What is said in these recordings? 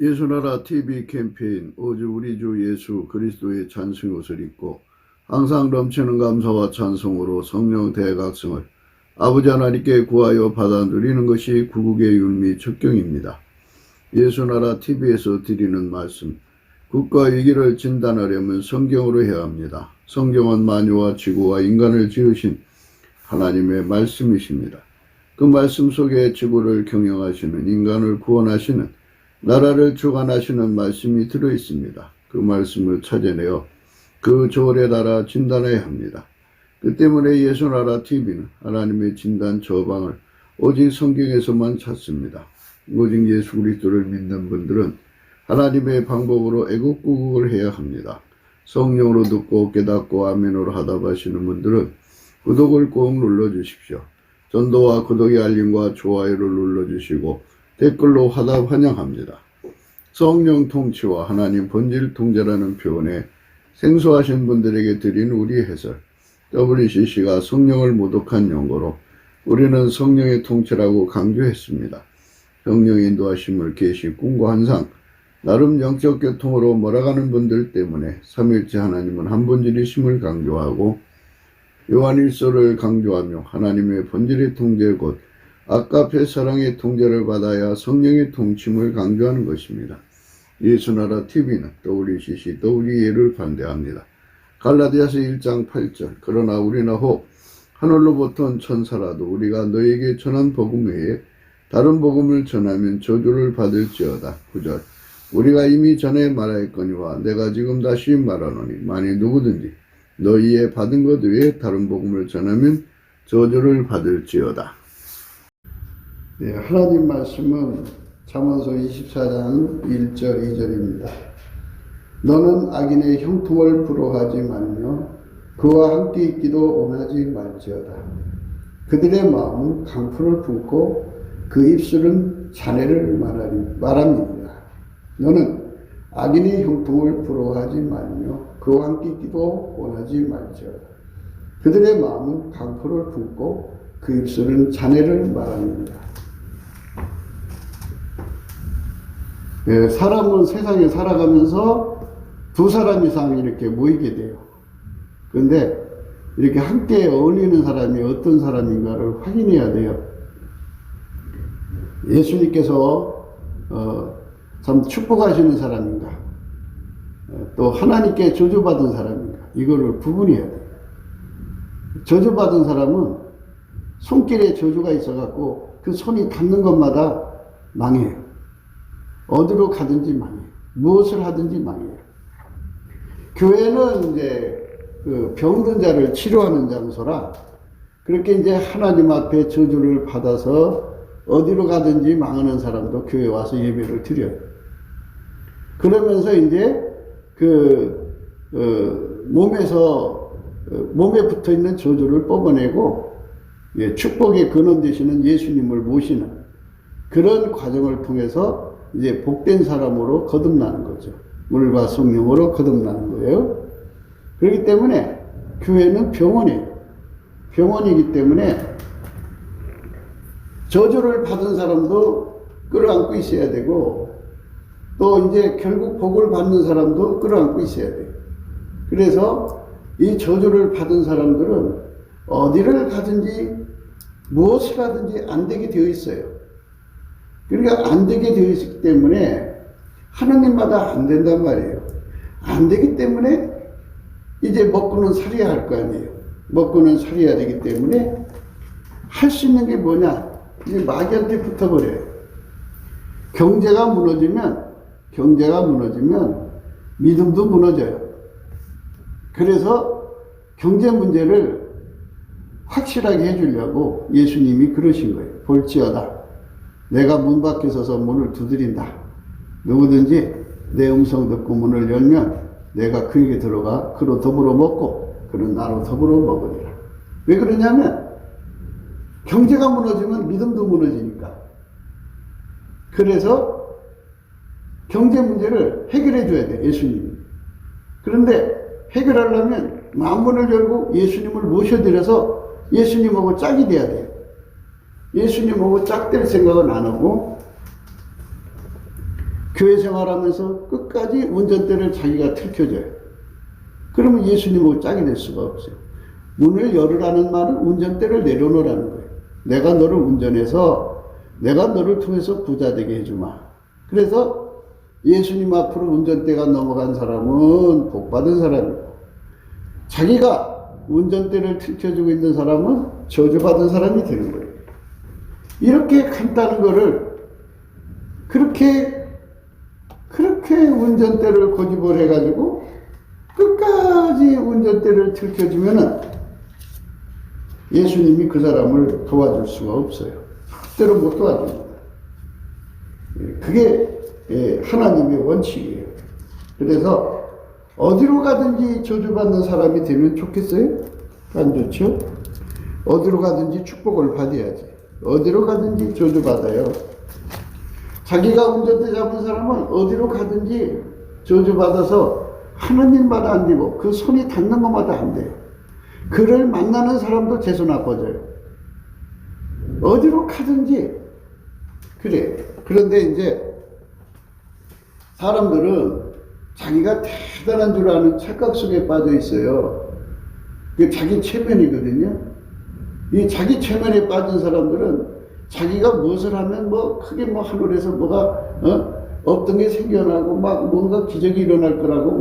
예수나라 TV 캠페인 오직 우리 주 예수 그리스도의 찬송 옷을 입고 항상 넘치는 감사와 찬송으로 성령 대각성을 아버지 하나님께 구하여 받아 누리는 것이 구국의 율미 척경입니다. 예수나라 TV에서 드리는 말씀, 국가 위기를 진단하려면 성경으로 해야 합니다. 성경은 만유와 지구와 인간을 지으신 하나님의 말씀이십니다. 그 말씀 속에 지구를 경영하시는, 인간을 구원하시는, 나라를 주관하시는 말씀이 들어있습니다. 그 말씀을 찾아내어 그 조례 따라 진단해야 합니다. 그 때문에 예수나라 TV는 하나님의 진단 저방을 오직 성경에서만 찾습니다. 오직 예수 그리스도를 믿는 분들은 하나님의 방법으로 애국구국을 해야 합니다. 성령으로 듣고 깨닫고 아멘으로 하답하시는 분들은 구독을 꼭 눌러주십시오. 전도와 구독의 알림과 좋아요를 눌러주시고 댓글로 화답 환영합니다. 성령 통치와 하나님 본질 통제라는 표현에 생소하신 분들에게 드린 우리 해설, WCC가 성령을 모독한 용어로 우리는 성령의 통치라고 강조했습니다. 성령의 인도하심을 계시, 꿈과 환상, 나름 영적 교통으로 몰아가는 분들 때문에 삼일째 하나님은 한 본질이심을 강조하고 요한일서를 강조하며 하나님의 본질의 통제 곧 아까페 사랑의 통제를 받아야 성령의 통침을 강조하는 것입니다. 예수나라 TV는 WCC, WE를 반대합니다. 갈라디아서 1장 8절 그러나 우리나 혹 하늘로부터 온 천사라도 우리가 너에게 전한 복음 외에 다른 복음을 전하면 저주를 받을지어다. 9절 우리가 이미 전에 말하였거니와 내가 지금 다시 말하노니 만일 누구든지 너희의 받은 것 외에 다른 복음을 전하면 저주를 받을지어다. 네, 하나님 말씀은 잠언서 24장 1절 2절입니다. 너는 악인의 형통을 부러워하지 말며 그와 함께 있기도 원하지 말지어다. 그들의 마음은 강포를 품고 그 입술은 잔해를 말합니다. 너는 악인의 형통을 부러워하지 말며 그와 함께 있기도 원하지 말지어다. 그들의 마음은 강포를 품고 그 입술은 잔해를 말합니다. 사람은 세상에 살아가면서 두 사람 이상 이렇게 모이게 돼요. 그런데 이렇게 함께 어울리는 사람이 어떤 사람인가를 확인해야 돼요. 예수님께서 참 축복하시는 사람인가, 또 하나님께 저주받은 사람인가, 이거를 구분해야 돼요. 저주받은 사람은 손길에 저주가 있어갖고 그 손이 닿는 것마다 망해요. 어디로 가든지 망해요. 무엇을 하든지 망해요. 교회는 이제 그 병든 자를 치료하는 장소라 그렇게 이제 하나님 앞에 저주를 받아서 어디로 가든지 망하는 사람도 교회 와서 예배를 드려요. 그러면서 이제 몸에 붙어 있는 저주를 뽑아내고 축복의 근원 되시는 예수님을 모시는 그런 과정을 통해서 이제 복된 사람으로 거듭나는 거죠. 물과 성령으로 거듭나는 거예요. 그렇기 때문에 교회는 병원이에요. 병원이기 때문에 저주를 받은 사람도 끌어안고 있어야 되고 또 이제 결국 복을 받는 사람도 끌어안고 있어야 돼요. 그래서 이 저주를 받은 사람들은 어디를 가든지 무엇을 하든지 안 되게 되어 있어요. 그러니까 안 되게 되어 있기 때문에 하나님마다 안 된단 말이에요. 안 되기 때문에 이제 먹고는 살아야 할 거 아니에요. 먹고는 살아야 되기 때문에 할 수 있는 게 뭐냐? 이제 마귀한테 붙어버려요. 경제가 무너지면 믿음도 무너져요. 그래서 경제 문제를 확실하게 해주려고 예수님이 그러신 거예요. 볼지어다. 내가 문 밖에 서서 문을 두드린다. 누구든지 내 음성 듣고 문을 열면 내가 그에게 들어가 그로 더불어 먹고 그는 나로 더불어 먹으리라. 왜 그러냐면 경제가 무너지면 믿음도 무너지니까. 그래서 경제 문제를 해결해 줘야 돼, 예수님이. 그런데 해결하려면 만문을 열고 예수님을 모셔드려서 예수님하고 짝이 돼야 돼요. 예수님하고 짝될 생각은 안 하고 교회 생활하면서 끝까지 운전대를 자기가 틀켜줘요. 그러면 예수님하고 짝이 될 수가 없어요. 문을 열으라는 말은 운전대를 내려놓으라는 거예요. 내가 너를 운전해서 내가 너를 통해서 부자 되게 해주마. 그래서 예수님 앞으로 운전대가 넘어간 사람은 복받은 사람이고, 자기가 운전대를 틀켜주고 있는 사람은 저주받은 사람이 되는 거예요. 이렇게 간단한 거를 그렇게 운전대를 고집을 해가지고 끝까지 운전대를 틀켜주면은 예수님이 그 사람을 도와줄 수가 없어요. 절대로 못 도와줍니다. 그게 하나님의 원칙이에요. 그래서 어디로 가든지 저주받는 사람이 되면 좋겠어요? 안 좋죠? 어디로 가든지 축복을 받아야지. 어디로 가든지 저주받아요. 자기가 운전대 잡은 사람은 어디로 가든지 저주받아서 하나님 말 안 되고 그 손이 닿는 것마다 안 돼요. 그를 만나는 사람도 재수 나빠져요. 어디로 가든지 그래. 그런데 이제 사람들은 자기가 대단한 줄 아는 착각 속에 빠져 있어요. 그게 자기 체면이거든요. 이 자기 체면에 빠진 사람들은 자기가 무엇을 하면 크게 하늘에서 뭐가 없던 게 생겨나고 뭔가 기적이 일어날 거라고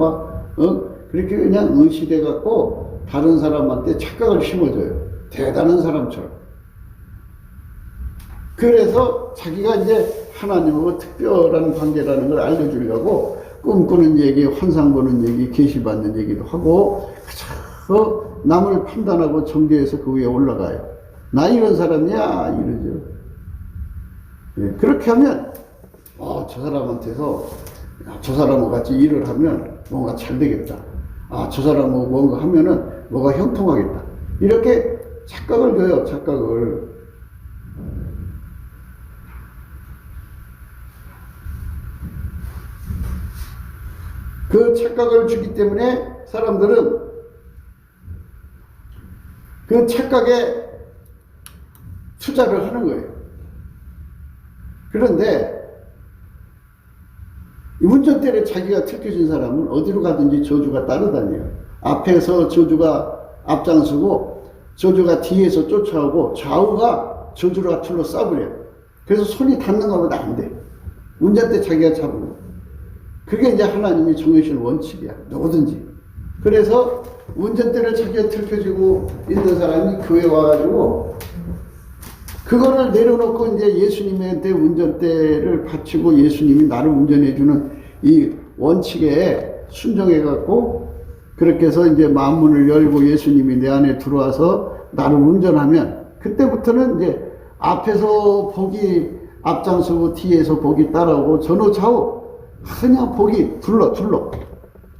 그렇게 그냥 의시돼 갖고 다른 사람한테 착각을 심어줘요. 대단한 사람처럼. 그래서 자기가 이제 하나님하고 특별한 관계라는 걸 알려주려고 꿈꾸는 얘기, 환상 보는 얘기, 계시받는 얘기도 하고 그저 남을 판단하고 정죄해서 그 위에 올라가요. 나 이런 사람이야 이러죠. 그렇게 하면 저 사람한테서 저 사람하고 같이 일을 하면 뭔가 잘 되겠다. 저 사람하고 뭔가 하면은 뭐가 형통하겠다. 이렇게 착각을 줘요. 착각을. 그 착각을 주기 때문에 사람들은 그 착각에 투자를 하는 거예요. 그런데 운전대를 자기가 틀켜진 사람은 어디로 가든지 저주가 따라다녀요. 앞에서 저주가 앞장서고 저주가 뒤에서 쫓아오고 좌우가 저주가 둘러싸버려요. 그래서 손이 닿는 것보다 안 돼. 운전대 자기가 잡은 거. 그게 이제 하나님이 정해주신 원칙이야. 누구든지. 그래서 운전대를 자기가 틀켜지고 있는 사람이 교회 와가지고 그거를 내려놓고 이제 예수님한테 운전대를 바치고 예수님이 나를 운전해주는 이 원칙에 순종해갖고 그렇게 해서 이제 마음문을 열고 예수님이 내 안에 들어와서 나를 운전하면 그때부터는 이제 앞에서 복이 앞장서고 뒤에서 복이 따라오고 전후 좌우 그냥 복이 둘러.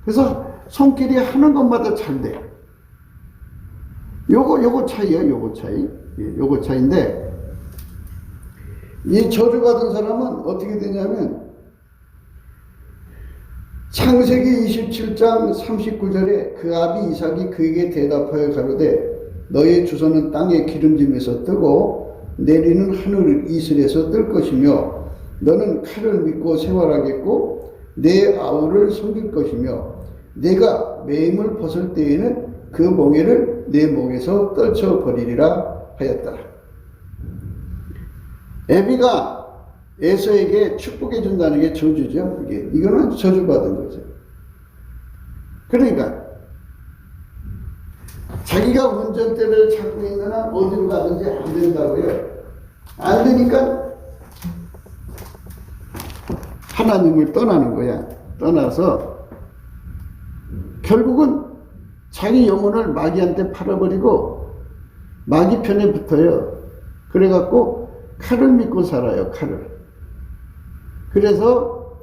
그래서 손길이 하는 것마다 잘 돼. 요거 차이야, 요거 차이. 요거 차이인데, 이 저주받은 사람은 어떻게 되냐면, 창세기 27장 39절에 그 아비 이삭이 그에게 대답하여 가로되, 너의 주소는 땅의 기름짐에서 뜨고, 내리는 하늘 이슬에서 뜰 것이며, 너는 칼을 믿고 생활하겠고, 내 아우를 섬길 것이며, 내가 매임을 벗을 때에는 그 멍에를 내 목에서 떨쳐버리리라 하였다. 애비가 에서에게 축복해 준다는 게 저주죠. 이거는 저주받은 거죠. 그러니까 자기가 운전대를 잡고 있는 한 어디로 가든지 안 된다고요. 안 되니까 하나님을 떠나는 거야. 떠나서 결국은 자기 영혼을 마귀한테 팔아버리고 마귀 편에 붙어요. 그래갖고 칼을 믿고 살아요. 칼을. 그래서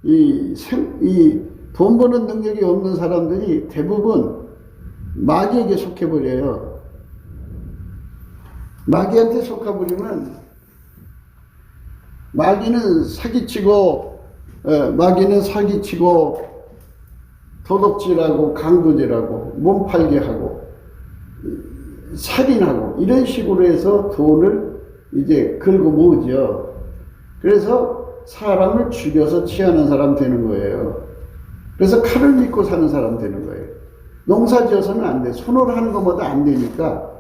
이 돈 버는 능력이 없는 사람들이 대부분 마귀에게 속해버려요. 마귀한테 속아버리면 마귀는 사기치고 도둑질하고 강도질하고 몸팔게 하고 살인하고 이런 식으로 해서 돈을 이제 긁어 모으죠. 그래서 사람을 죽여서 취하는 사람 되는 거예요. 그래서 칼을 믿고 사는 사람 되는 거예요. 농사 지어서는 안 돼. 손으로 하는 것보다 안 되니까.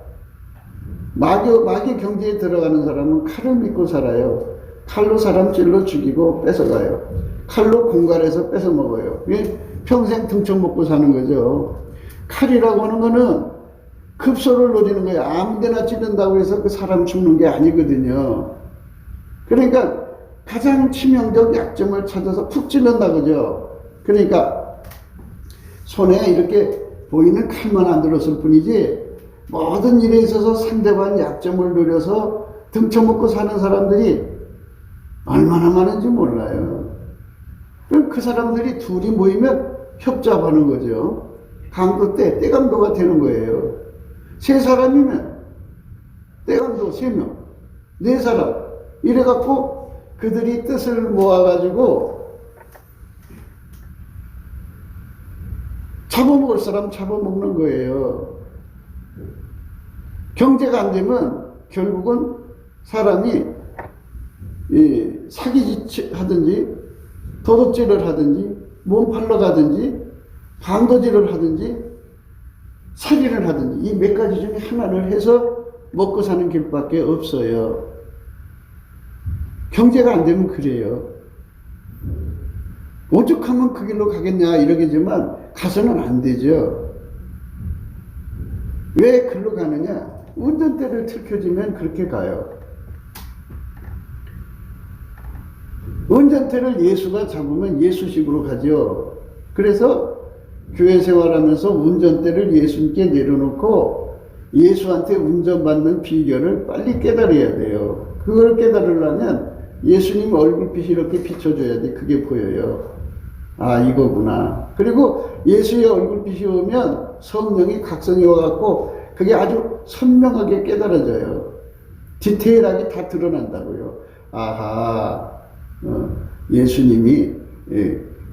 마귀 경제에 들어가는 사람은 칼을 믿고 살아요. 칼로 사람 찔러 죽이고 뺏어가요. 칼로 공갈해서 뺏어 먹어요. 평생 등쳐먹고 사는 거죠. 칼이라고 하는 거는 급소를 노리는 거예요. 아무데나 찌른다고 해서 그 사람 죽는 게 아니거든요. 그러니까 가장 치명적 약점을 찾아서 푹 찔른다 그죠. 그러니까 손에 이렇게 보이는 칼만 안 들었을 뿐이지 모든 일에 있어서 상대방 약점을 노려서 등쳐먹고 사는 사람들이 얼마나 많은지 몰라요. 그럼 그 사람들이 둘이 모이면 협잡하는 거죠. 강도 떼강도가 되는 거예요. 세 사람이면 떼강도 3명, 4사람 이래갖고 그들이 뜻을 모아가지고 잡아먹을 사람 잡아먹는 거예요. 경제가 안 되면 결국은 사람이 사기짓 하든지 도둑질을 하든지 몸팔러 가든지 강도질을 하든지 살인을 하든지 이 몇 가지 중에 하나를 해서 먹고 사는 길밖에 없어요. 경제가 안 되면 그래요. 오죽하면 그 길로 가겠냐 이러겠지만 가서는 안 되죠. 왜 글로 가느냐? 운전대를 틀켜지면 그렇게 가요. 운전대를 예수가 잡으면 예수식으로 가죠. 그래서 교회 생활하면서 운전대를 예수님께 내려놓고 예수한테 운전받는 비결을 빨리 깨달아야 돼요. 그걸 깨달으려면 예수님 얼굴빛이 이렇게 비춰줘야 돼. 그게 보여요. 아, 이거구나. 그리고 예수의 얼굴빛이 오면 성령이 각성이 와갖고 그게 아주 선명하게 깨달아져요. 디테일하게 다 드러난다고요. 아하, 예수님이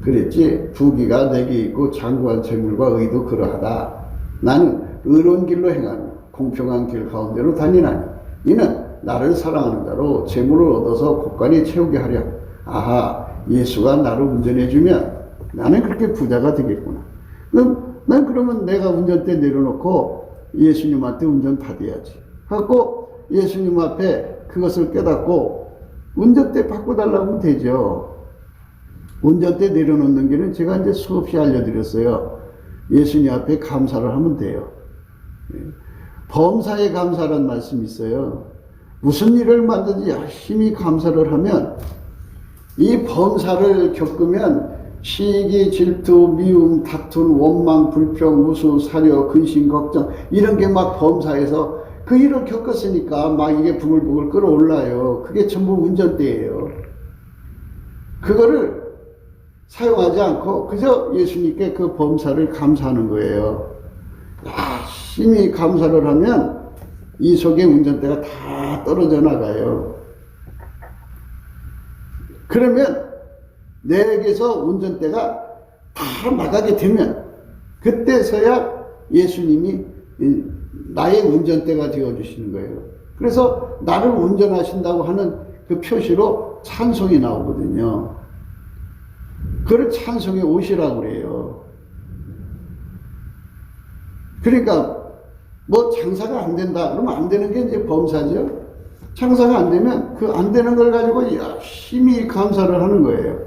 그랬지. 부귀가 내게 있고 장구한 재물과 의도 그러하다. 나는 의로운 길로 행하며 공평한 길 가운데로 다니나니 이는 나를 사랑하는 자로 재물을 얻어서 곳간히 채우게 하려. 아하, 예수가 나를 운전해주면 나는 그렇게 부자가 되겠구나. 그럼 난 그러면 내가 운전대 내려놓고 예수님한테 운전 받아야지 하고 예수님 앞에 그것을 깨닫고 운전대 바꿔달라고 하면 되죠. 운전대 내려놓는 길은 제가 이제 수없이 알려드렸어요. 예수님 앞에 감사를 하면 돼요. 범사에 감사라는 말씀이 있어요. 무슨 일을 만든지 열심히 감사를 하면 이 범사를 겪으면 시기, 질투, 미움, 다툼, 원망, 불평, 무수, 사려, 근심, 걱정 이런 게 막 범사에서 그 일을 겪었으니까 막 이게 부글부글 끌어올라요. 그게 전부 운전대예요. 그거를 사용하지 않고 그저 예수님께 그 범사를 감사하는 거예요. 열심히 감사를 하면 이 속에 운전대가 다 떨어져 나가요. 그러면 내게서 운전대가 다 나가게 되면 그때서야 예수님이 나의 운전대가 되어주시는 거예요. 그래서 나를 운전하신다고 하는 그 표시로 찬송이 나오거든요. 그걸 찬송의 옷이라고 그래요. 그러니까 뭐 장사가 안 된다 그러면 안 되는 게 이제 범사죠. 장사가 안 되면 그 안 되는 걸 가지고 열심히 감사를 하는 거예요.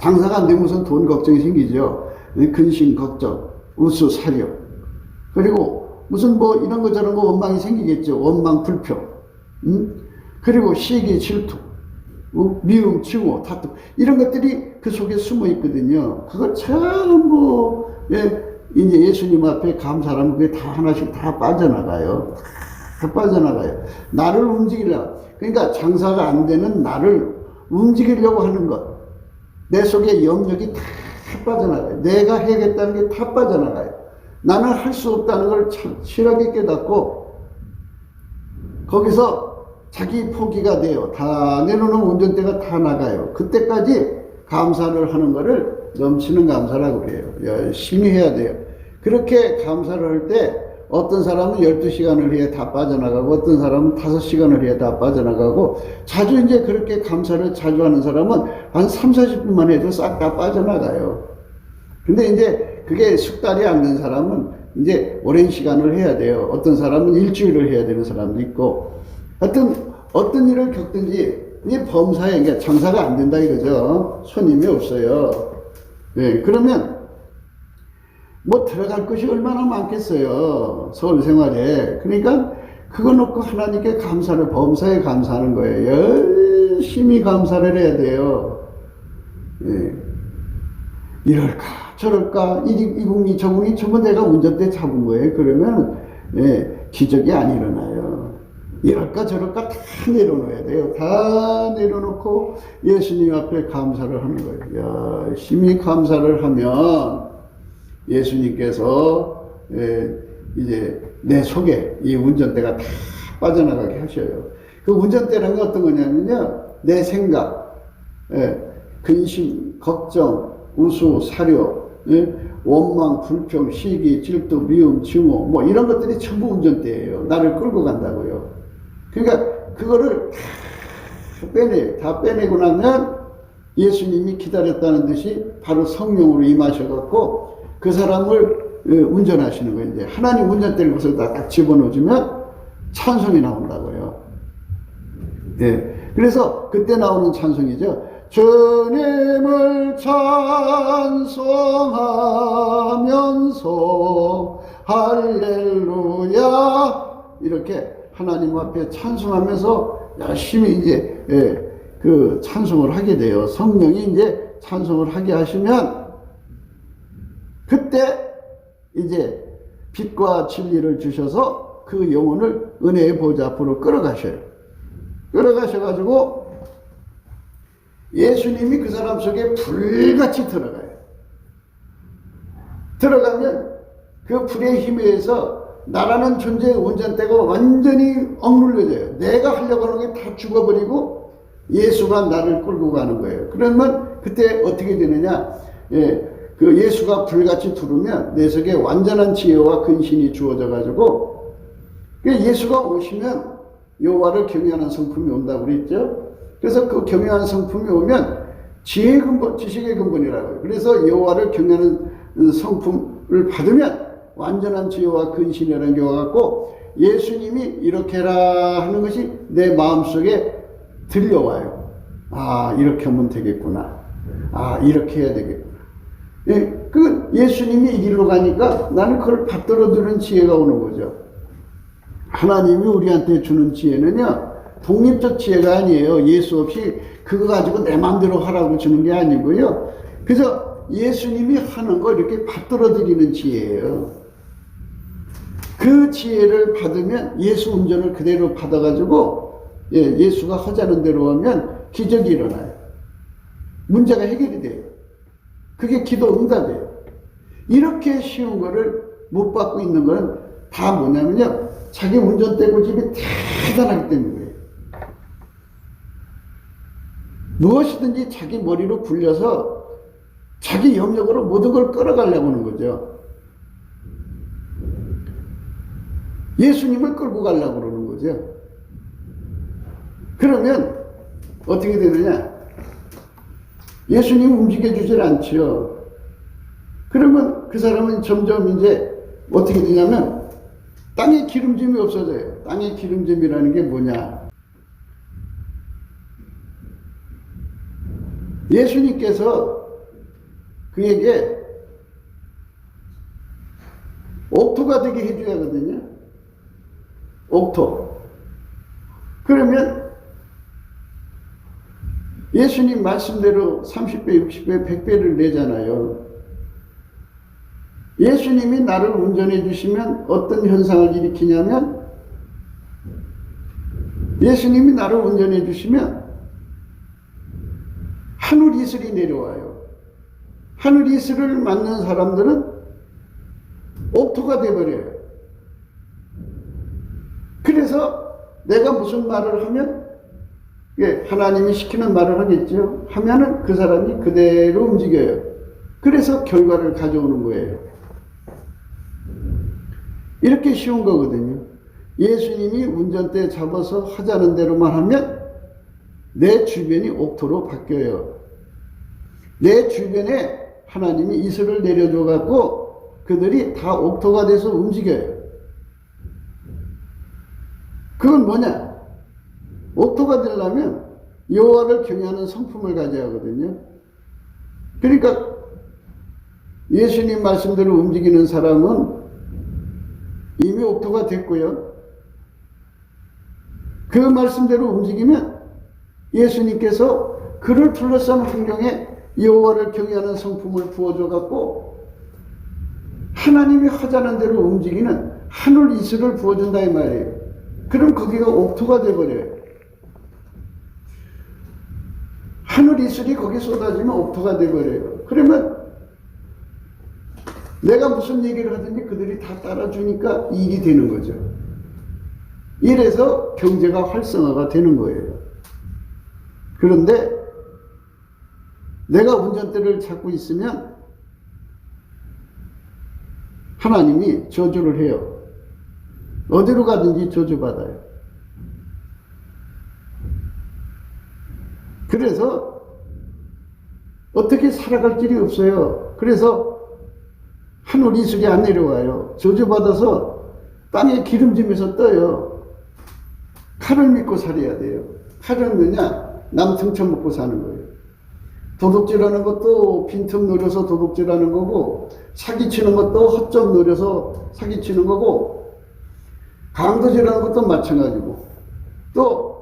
장사가 안 되면 무슨 돈 걱정이 생기죠. 근심 걱정, 우수 사려. 그리고 무슨 뭐 이런 거 저런 거 원망이 생기겠죠. 원망 불평. 그리고 시기 질투, 미움 증오 다툼 이런 것들이 그 속에 숨어 있거든요. 그걸 전부 이제 예수님 앞에 감사하면 그게 다 하나씩 다 빠져나가요. 다 빠져나가요. 나를 움직이려고. 그러니까 장사가 안 되는 나를 움직이려고 하는 것. 내 속에 영역이 다 빠져나가요. 내가 해야겠다는 게 다 빠져나가요. 나는 할 수 없다는 걸 확실하게 깨닫고 거기서 자기 포기가 돼요. 다 내놓는 운전대가 다 나가요. 그때까지 감사를 하는 거를 넘치는 감사라고 그래요. 열심히 해야 돼요. 그렇게 감사를 할 때 어떤 사람은 12시간을 해야 다 빠져나가고 어떤 사람은 5시간을 해야 다 빠져나가고 자주 이제 그렇게 감사를 자주 하는 사람은 한 3, 40분만 해도 싹 다 빠져나가요. 근데 이제 그게 숙달이 안 된 사람은 이제 오랜 시간을 해야 돼요. 어떤 사람은 일주일을 해야 되는 사람도 있고 어떤 일을 겪든지 이 범사에 그러니까 장사가 안 된다 이거죠. 손님이 없어요. 네, 그러면 뭐 들어갈 것이 얼마나 많겠어요. 서울 생활에. 그러니까 그거 놓고 하나님께 감사를 범사에 감사하는 거예요. 열심히 감사를 해야 돼요. 예. 이럴까 저럴까 이궁이 저궁이 전부 내가 운전대 잡은 거예요. 그러면 예, 기적이 안 일어나요. 이럴까 저럴까 다 내려놓아야 돼요. 다 내려놓고 예수님 앞에 감사를 하는 거예요. 열심히 감사를 하면 예수님께서 이제 내 속에 이 운전대가 다 빠져나가게 하셔요. 그 운전대라는 게 어떤 거냐면요, 내 생각, 근심, 걱정, 우수, 사료, 원망, 불평, 시기, 질투, 미움, 증오, 뭐 이런 것들이 전부 운전대예요. 나를 끌고 간다고요. 그러니까 그거를 다 빼내고 나면 예수님이 기다렸다는 듯이 바로 성령으로 임하셔갖고 그 사람을 운전하시는 거예요. 이제 하나님 운전대를 거기서 딱 집어넣어주면 찬송이 나온다고요. 예. 그래서 그때 나오는 찬송이죠. 주님을 찬송하면서 할렐루야 이렇게 하나님 앞에 찬송하면서 열심히 이제 그 찬송을 하게 돼요. 성령이 이제 찬송을 하게 하시면 그때 이제 빛과 진리를 주셔서 그 영혼을 은혜의 보좌 앞으로 끌어가셔요. 끌어가셔가지고 예수님이 그 사람 속에 불같이 들어가요. 들어가면 그 불의 힘에 의해서 나라는 존재의 운전대가 완전히 억눌려져요. 내가 하려고 하는 게 다 죽어버리고 예수가 나를 끌고 가는 거예요. 그러면 그때 어떻게 되느냐? 그 예수가 불같이 두르면 내 속에 완전한 지혜와 근신이 주어져 가지고 예수가 오시면 여호와를 경외하는 성품이 온다고 그랬죠. 그래서 그 경외하는 성품이 오면 지혜의 근본, 지식의 근본이라고 해요. 그래서 여호와를 경외하는 성품을 받으면 완전한 지혜와 근신이라는 게 와갖고 예수님이 이렇게 해라 하는 것이 내 마음속에 들려와요. 아, 이렇게 하면 되겠구나. 아, 이렇게 해야 되겠구나. 예, 그 예수님이 이 길로 가니까 나는 그걸 받들어 들은 지혜가 오는 거죠. 하나님이 우리한테 주는 지혜는요, 독립적 지혜가 아니에요. 예수 없이 그거 가지고 내 마음대로 하라고 주는 게 아니고요. 그래서 예수님이 하는 걸 이렇게 받들어 드리는 지혜예요. 그 지혜를 받으면 예수 운전을 그대로 받아가지고 예수가 하자는 대로 하면 기적이 일어나요. 문제가 해결이 돼요. 그게 기도 응답이에요. 이렇게 쉬운 거를 못 받고 있는 거는 다 뭐냐면요, 자기 운전대 고집이 대단하기 때문이에요. 무엇이든지 자기 머리로 굴려서 자기 영역으로 모든 걸 끌어가려고 하는 거죠. 예수님을 끌고 가려고 그러는 거죠. 그러면 어떻게 되느냐? 예수님 움직여주질 않죠. 그러면 그 사람은 점점 이제 어떻게 되냐면 땅에 기름짐이 없어져요. 땅에 기름짐이라는 게 뭐냐? 예수님께서 그에게 옥토가 되게 해줘야 하거든요. 옥토. 그러면 예수님 말씀대로 30배, 60배, 100배를 내잖아요. 예수님이 나를 운전해 주시면 어떤 현상을 일으키냐면, 예수님이 나를 운전해 주시면 하늘 이슬이 내려와요. 하늘 이슬을 맞는 사람들은 옥토가 돼버려요. 그래서 내가 무슨 말을 하면 하나님이 시키는 말을 하겠죠. 하면은 그 사람이 그대로 움직여요. 그래서 결과를 가져오는 거예요. 이렇게 쉬운 거거든요. 예수님이 운전대 잡아서 하자는 대로만 하면 내 주변이 옥토로 바뀌어요. 내 주변에 하나님이 이슬을 내려줘 갖고 그들이 다 옥토가 돼서 움직여요. 그건 뭐냐? 옥토가 되려면 여호와를 경외하는 성품을 가져야 하거든요. 그러니까 예수님 말씀대로 움직이는 사람은 이미 옥토가 됐고요. 그 말씀대로 움직이면 예수님께서 그를 둘러싼 환경에 여호와를 경외하는 성품을 부어줘 갖고 하나님이 하자는 대로 움직이는 하늘 이슬을 부어준다 이 말이에요. 그럼 거기가 옥토가 돼버려요. 하늘 이슬이 거기 쏟아지면 옥토가 돼버려요. 그러면 내가 무슨 얘기를 하든지 그들이 다 따라주니까 일이 되는 거죠. 이래서 경제가 활성화가 되는 거예요. 그런데 내가 운전대를 잡고 있으면 하나님이 저주를 해요. 어디로 가든지 저주받아요. 그래서 어떻게 살아갈 길이 없어요. 그래서 하늘 이슬이 안 내려와요. 저주받아서 땅에 기름짐에서 떠요. 칼을 믿고 살아야 돼요. 칼은 뭐냐? 남 등쳐먹고 사는 거예요. 도둑질하는 것도 빈틈 노려서 도둑질하는 거고, 사기치는 것도 허점 노려서 사기치는 거고, 강도질하는 것도 마찬가지고, 또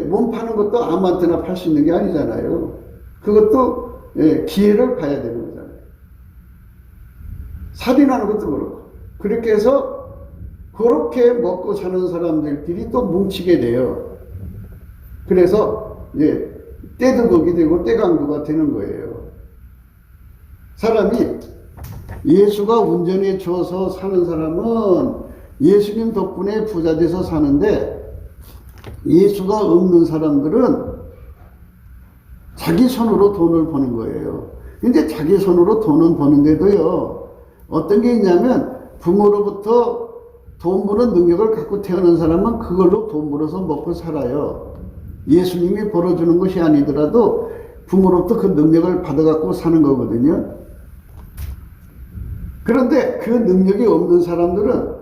몸 파는 것도 아무한테나 팔 수 있는 게 아니잖아요. 그것도 기회를 봐야 되는 거잖아요. 살인하는 것도 그렇고. 그렇게 해서 그렇게 먹고 사는 사람들끼리 또 뭉치게 돼요. 그래서 떼드독이 되고 떼강도가 되는 거예요. 사람이 예수가 운전해 줘서 사는 사람은 예수님 덕분에 부자 돼서 사는데, 예수가 없는 사람들은 자기 손으로 돈을 버는 거예요. 근데 자기 손으로 돈은 버는데도요, 어떤 게 있냐면 부모로부터 돈 버는 능력을 갖고 태어난 사람은 그걸로 돈 벌어서 먹고 살아요. 예수님이 벌어주는 것이 아니더라도 부모로부터 그 능력을 받아갖고 사는 거거든요. 그런데 그 능력이 없는 사람들은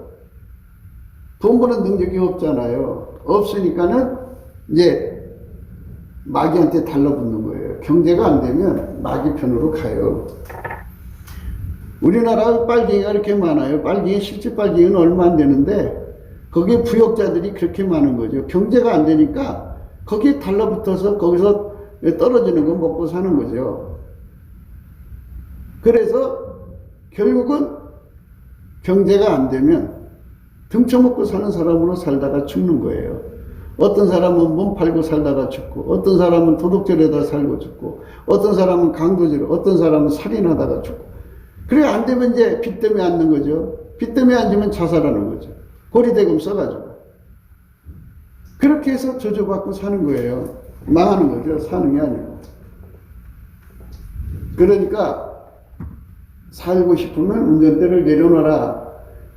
돈 버는 능력이 없잖아요. 없으니까는 이제 마귀한테 달라붙는 거예요. 경제가 안 되면 마귀 편으로 가요. 우리나라 빨갱이가 이렇게 많아요. 실제 빨갱이는 얼마 안 되는데 거기에 부역자들이 그렇게 많은 거죠. 경제가 안 되니까 거기에 달라붙어서 거기서 떨어지는 거 먹고 사는 거죠. 그래서 결국은 경제가 안 되면 등쳐먹고 사는 사람으로 살다가 죽는 거예요. 어떤 사람은 몸 팔고 살다가 죽고, 어떤 사람은 도둑질하다가 살고 죽고, 어떤 사람은 강도질, 어떤 사람은 살인하다가 죽고. 그래 안 되면 이제 빚 때문에 앉는 거죠. 빚 때문에 앉으면 자살하는 거죠. 고리대금 써가지고. 그렇게 해서 저주받고 사는 거예요. 망하는 거죠. 사는 게 아니고. 그러니까 살고 싶으면 운전대를 내려놔라.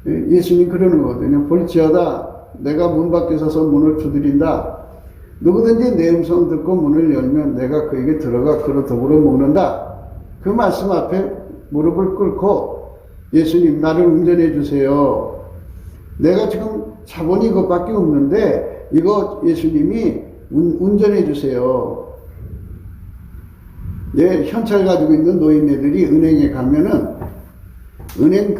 예수님 그러는 거거든요. 볼지어다 내가 문 밖에 서서 문을 두드린다. 누구든지 내 음성 듣고 문을 열면 내가 그에게 들어가 그로 더불어 먹는다. 그 말씀 앞에 무릎을 꿇고 예수님 나를 운전해 주세요. 내가 지금 자본이 이것밖에 없는데 이거 예수님이 운전해 주세요. 현찰 가지고 있는 노인네들이 은행에 가면은 은행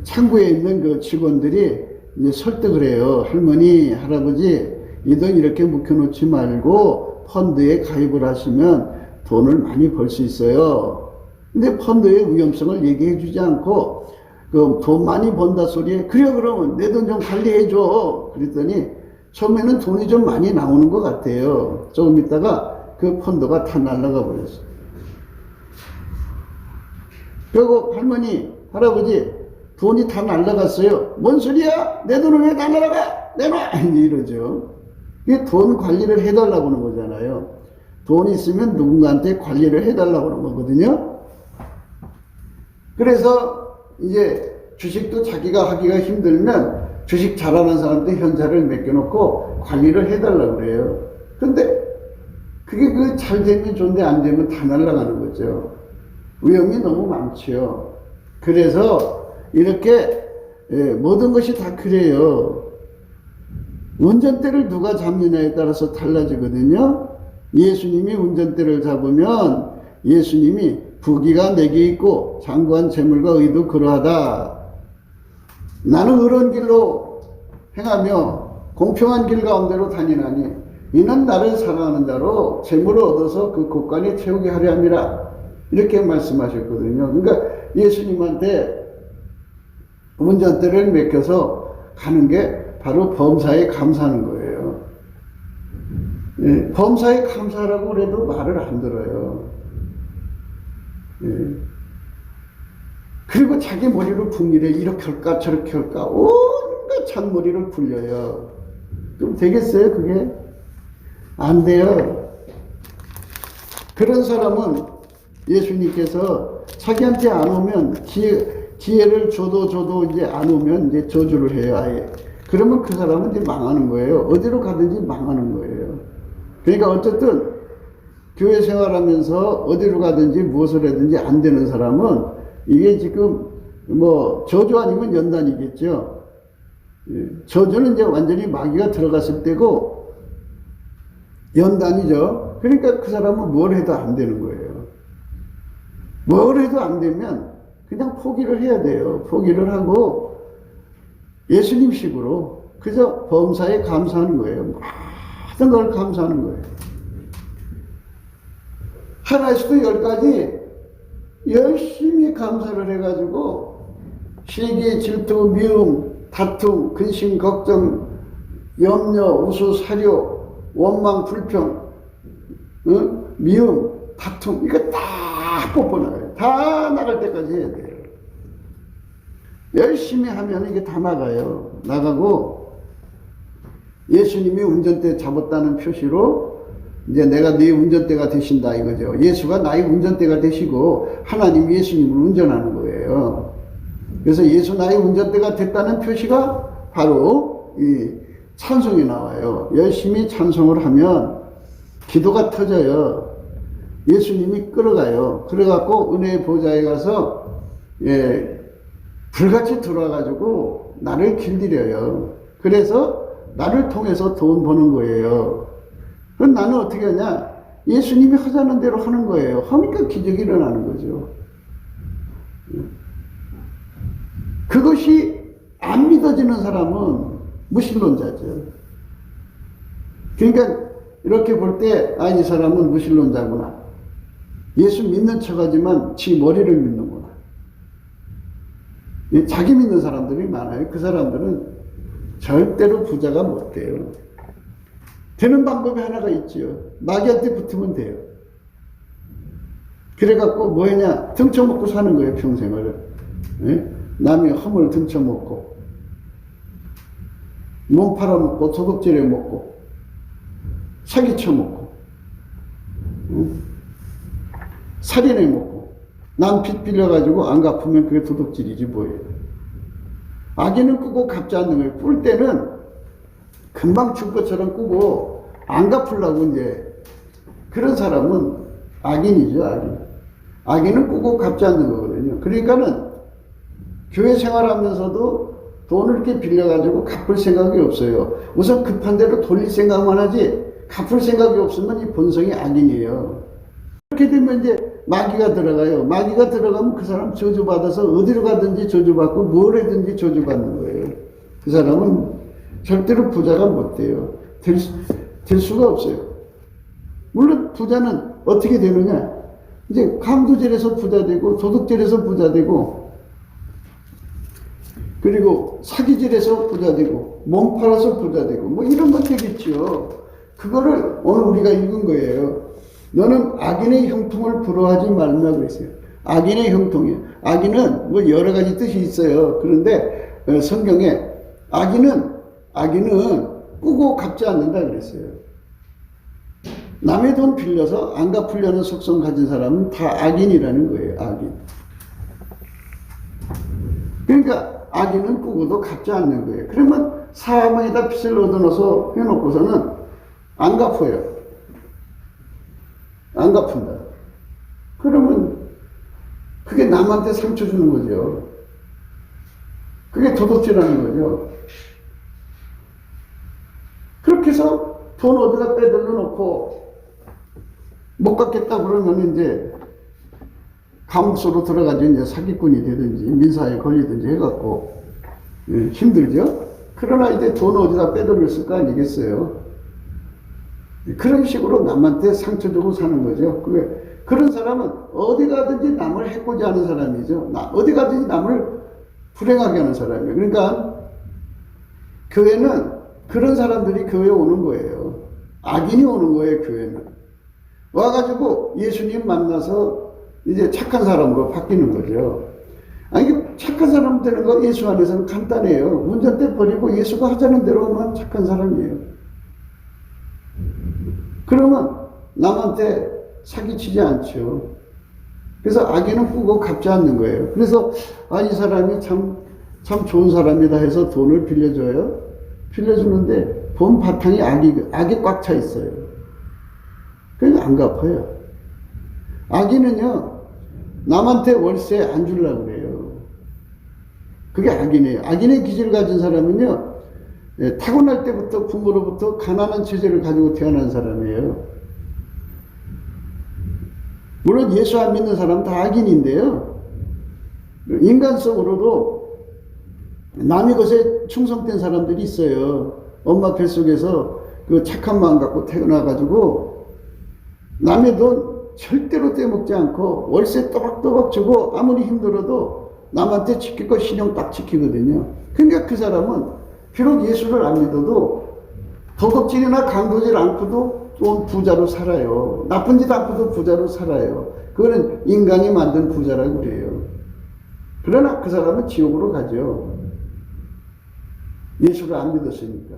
창구에 있는 그 직원들이 이제 설득을 해요. 할머니, 할아버지, 이 돈 이렇게 묵혀놓지 말고 펀드에 가입을 하시면 돈을 많이 벌 수 있어요. 근데 펀드의 위험성을 얘기해 주지 않고 그 돈 많이 번다 소리에 그래 그러면 내 돈 좀 관리해 줘. 그랬더니 처음에는 돈이 좀 많이 나오는 것 같아요. 조금 있다가 그 펀드가 다 날아가 버렸어요. 그리고 할머니, 할아버지 돈이 다 날아갔어요. 뭔 소리야? 내 돈은 왜 다 날아가? 내놔! 이러죠. 이게 돈 관리를 해달라고 하는 거잖아요. 돈이 있으면 누군가한테 관리를 해달라고 하는 거거든요. 그래서 이제 주식도 자기가 하기가 힘들면 주식 잘하는 사람한테 현찰을 맡겨놓고 관리를 해달라고 그래요. 근데 그게 그 잘 되면 좋은데 안 되면 다 날아가는 거죠. 위험이 너무 많죠. 그래서 이렇게 모든 것이 다 그래요. 운전대를 누가 잡느냐에 따라서 달라지거든요. 예수님이 운전대를 잡으면 예수님이 부귀가 내게 있고 장구한 재물과 의도 그러하다. 나는 의로운 길로 행하며 공평한 길 가운데로 다니나니 이는 나를 사랑하는 자로 재물을 얻어서 그 곳간에 채우게 하려 함이라. 이렇게 말씀하셨거든요. 그러니까 예수님한테 운전대를 맡겨서 가는 게 바로 범사에 감사하는 거예요. 예, 범사에 감사하라고 그래도 말을 안 들어요. 예. 그리고 자기 머리를 붕일에 이렇게 할까 저렇게 할까 온갖 잔머리를 굴려요. 좀 되겠어요 그게? 안 돼요. 그런 사람은 예수님께서 자기한테 안 오면 기회를 줘도 이제 안 오면 이제 저주를 해요 아예. 그러면 그 사람은 이제 망하는 거예요. 어디로 가든지 망하는 거예요. 그러니까 어쨌든 교회 생활하면서 어디로 가든지 무엇을 하든지 안 되는 사람은 이게 지금 뭐 저주 아니면 연단이겠죠. 저주는 이제 완전히 마귀가 들어갔을 때고 연단이죠. 그러니까 그 사람은 뭘 해도 안 되는 거예요. 뭘 해도 안 되면 그냥 포기를 해야 돼요. 포기를 하고 예수님식으로 그저 범사에 감사하는 거예요. 모든 걸 감사하는 거예요. 하나에서도 10가지 열심히 감사를 해가지고 시기, 질투, 미움, 다툼, 근심, 걱정, 염려, 우수, 사료, 원망, 불평, 미움, 다툼 이거 다 뽑아나가요. 다 나갈 때까지 해야 돼요. 열심히 하면 이게 다 나가요. 나가고 예수님이 운전대 잡았다는 표시로 이제 내가 네 운전대가 되신다 이거죠. 예수가 나의 운전대가 되시고 하나님이 예수님을 운전하는 거예요. 그래서 예수 나의 운전대가 됐다는 표시가 바로 이 찬송이 나와요. 열심히 찬송을 하면 기도가 터져요. 예수님이 끌어가요. 그래갖고 은혜의 보좌에 가서 불같이 들어와가지고 나를 길들여요. 그래서 나를 통해서 돈 버는 거예요. 그럼 나는 어떻게 하냐? 예수님이 하자는 대로 하는 거예요. 하니까 기적이 일어나는 거죠. 그것이 안 믿어지는 사람은 무신론자죠. 그러니까 이렇게 볼 때 이 사람은 무신론자구나. 예수 믿는 척하지만 지 머리를 믿는구나. 자기 믿는 사람들이 많아요. 그 사람들은 절대로 부자가 못 돼요. 되는 방법이 하나가 있지요. 마귀한테 붙으면 돼요. 그래갖고 뭐 했냐? 등쳐먹고 사는 거예요, 평생을. 예? 남의 허물 등쳐먹고, 몸 팔아먹고, 도둑질해 먹고, 사기쳐 먹고, 살인해 먹고, 남 빚 빌려가지고 안 갚으면 그게 도둑질이지 뭐예요. 악인은 꾸고 갚지 않는 거예요. 꿀 때는 금방 줄 것처럼 꾸고 안 갚으려고 이제 그런 사람은 악인이죠, 악인. 악인은 꾸고 갚지 않는 거거든요. 그러니까는 교회 생활하면서도 돈을 이렇게 빌려가지고 갚을 생각이 없어요. 우선 급한 대로 돌릴 생각만 하지 갚을 생각이 없으면 이 본성이 악인이에요. 그렇게 되면 이제 마귀가 들어가요. 마귀가 들어가면 그 사람 저주받아서 어디로 가든지 저주받고 뭘 해든지 저주받는 거예요. 그 사람은 절대로 부자가 못 돼요. 될 수가 없어요. 물론 부자는 어떻게 되느냐? 이제 강도질에서 부자 되고 도둑질에서 부자 되고 그리고 사기질에서 부자 되고 몸 팔아서 부자 되고 뭐 이런 것 되겠죠. 그거를 오늘 우리가 읽은 거예요. 너는 악인의 형통을 부러워하지 말라 그랬어요. 악인의 형통이에요. 악인은 뭐 여러 가지 뜻이 있어요. 그런데 성경에 악인은 꾸고 갚지 않는다 그랬어요. 남의 돈 빌려서 안 갚으려는 속성 가진 사람은 다 악인이라는 거예요. 악인. 그러니까 악인은 꾸고도 갚지 않는 거예요. 그러면 사망에다 빚을 얻어넣어서 해놓고서는 안 갚아요. 안 갚은다. 그러면 그게 남한테 상처 주는 거죠. 그게 도둑질하는 거죠. 그렇게 해서 돈 어디다 빼들러 놓고 못 갚겠다 그러면 이제 감옥소로 들어가지 이제 사기꾼이 되든지 민사에 걸리든지 해갖고 힘들죠. 그러나 이제 돈 어디다 빼돌렸을 거 아니겠어요. 그런 식으로 남한테 상처 주고 사는 거죠. 그런 사람은 어디 가든지 남을 해코지 하는 사람이죠. 어디 가든지 남을 불행하게 하는 사람이에요. 그러니까 교회는 그런 사람들이 교회에 오는 거예요. 악인이 오는 거예요, 교회는. 와가지고 예수님 만나서 이제 착한 사람으로 바뀌는 거죠. 아니, 착한 사람 되는 거 예수 안에서는 간단해요. 운전대 버리고 예수가 하자는 대로 하면 착한 사람이에요. 그러면 남한테 사기치지 않죠. 그래서 악인은 꾸고 갚지 않는 거예요. 그래서 이 사람이 참 좋은 사람이다 해서 돈을 빌려줘요. 빌려주는데 본 바탕에 악이 꽉 차 있어요. 그러니까 안 갚아요. 악인은요, 남한테 월세 안 주려고 그래요. 그게 악인이에요. 악인의 기질을 가진 사람은요, 타고날 때부터 부모로부터 가난한 체질을 가지고 태어난 사람이에요. 물론 예수 안 믿는 사람은 다 악인인데요. 인간성으로도 남의 것에 충성된 사람들이 있어요. 엄마 뱃속에서 그 착한 마음 갖고 태어나가지고 남의 돈 절대로 떼먹지 않고 월세 또박또박 주고 아무리 힘들어도 남한테 지킬 거 신용 딱 지키거든요. 그러니까 그 사람은 비록 예수를 안 믿어도 도둑질이나 강도질 않고도 또 부자로 살아요. 나쁜 짓 않고도 부자로 살아요. 그거는 인간이 만든 부자라고 그래요. 그러나 그 사람은 지옥으로 가죠. 예수를 안 믿었으니까.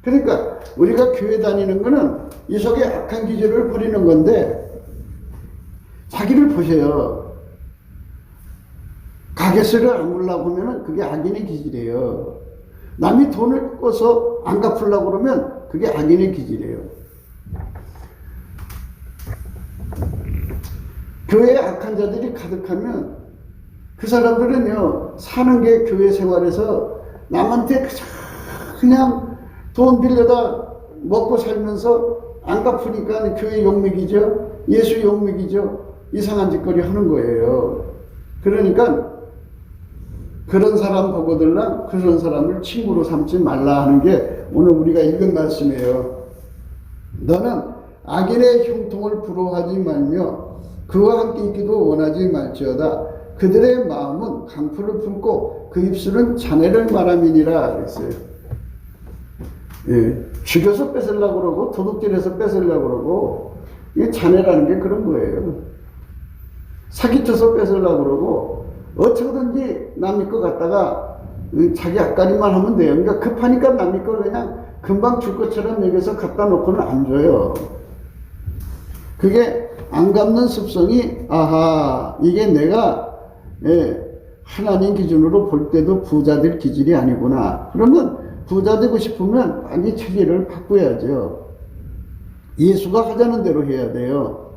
그러니까 우리가 교회 다니는 거는 이 속에 악한 기질을 버리는 건데, 자기를 보세요. 가게세를 안 물라고 하면 그게 악인의 기질이에요. 남이 돈을 꿔서 안 갚으려고 그러면 그게 악인의 기질이에요. 교회에 악한 자들이 가득하면 그 사람들은요, 사는 게 교회 생활에서 남한테 그냥 돈 빌려다 먹고 살면서 안 갚으니까 교회 욕먹이죠. 예수 욕먹이죠. 이상한 짓거리 하는 거예요. 그러니까 그런 사람 보고들랑 그런 사람을 친구로 삼지 말라 하는 게 오늘 우리가 읽은 말씀이에요. 너는 악인의 형통을 부러워하지 말며 그와 함께 있기도 원하지 말지어다. 그들의 마음은 강포를 품고 그 입술은 자네를 말함이니라 그랬어요. 예, 죽여서 뺏으려고 그러고 도둑질해서 뺏으려고 그러고, 이게 자네라는 게 그런 거예요. 사기쳐서 뺏으려고 그러고 어쩌든지 남의 거 갖다가 자기 앞가림만 하면 돼요. 그러니까 급하니까 남의 걸 그냥 금방 줄 것처럼 여기서 갖다 놓고는 안 줘요. 그게 안 갚는 습성이, 이게 내가 하나님 기준으로 볼 때도 부자들 기질이 아니구나. 그러면 부자 되고 싶으면 빨리 체질을 바꿔야죠. 예수가 하자는 대로 해야 돼요.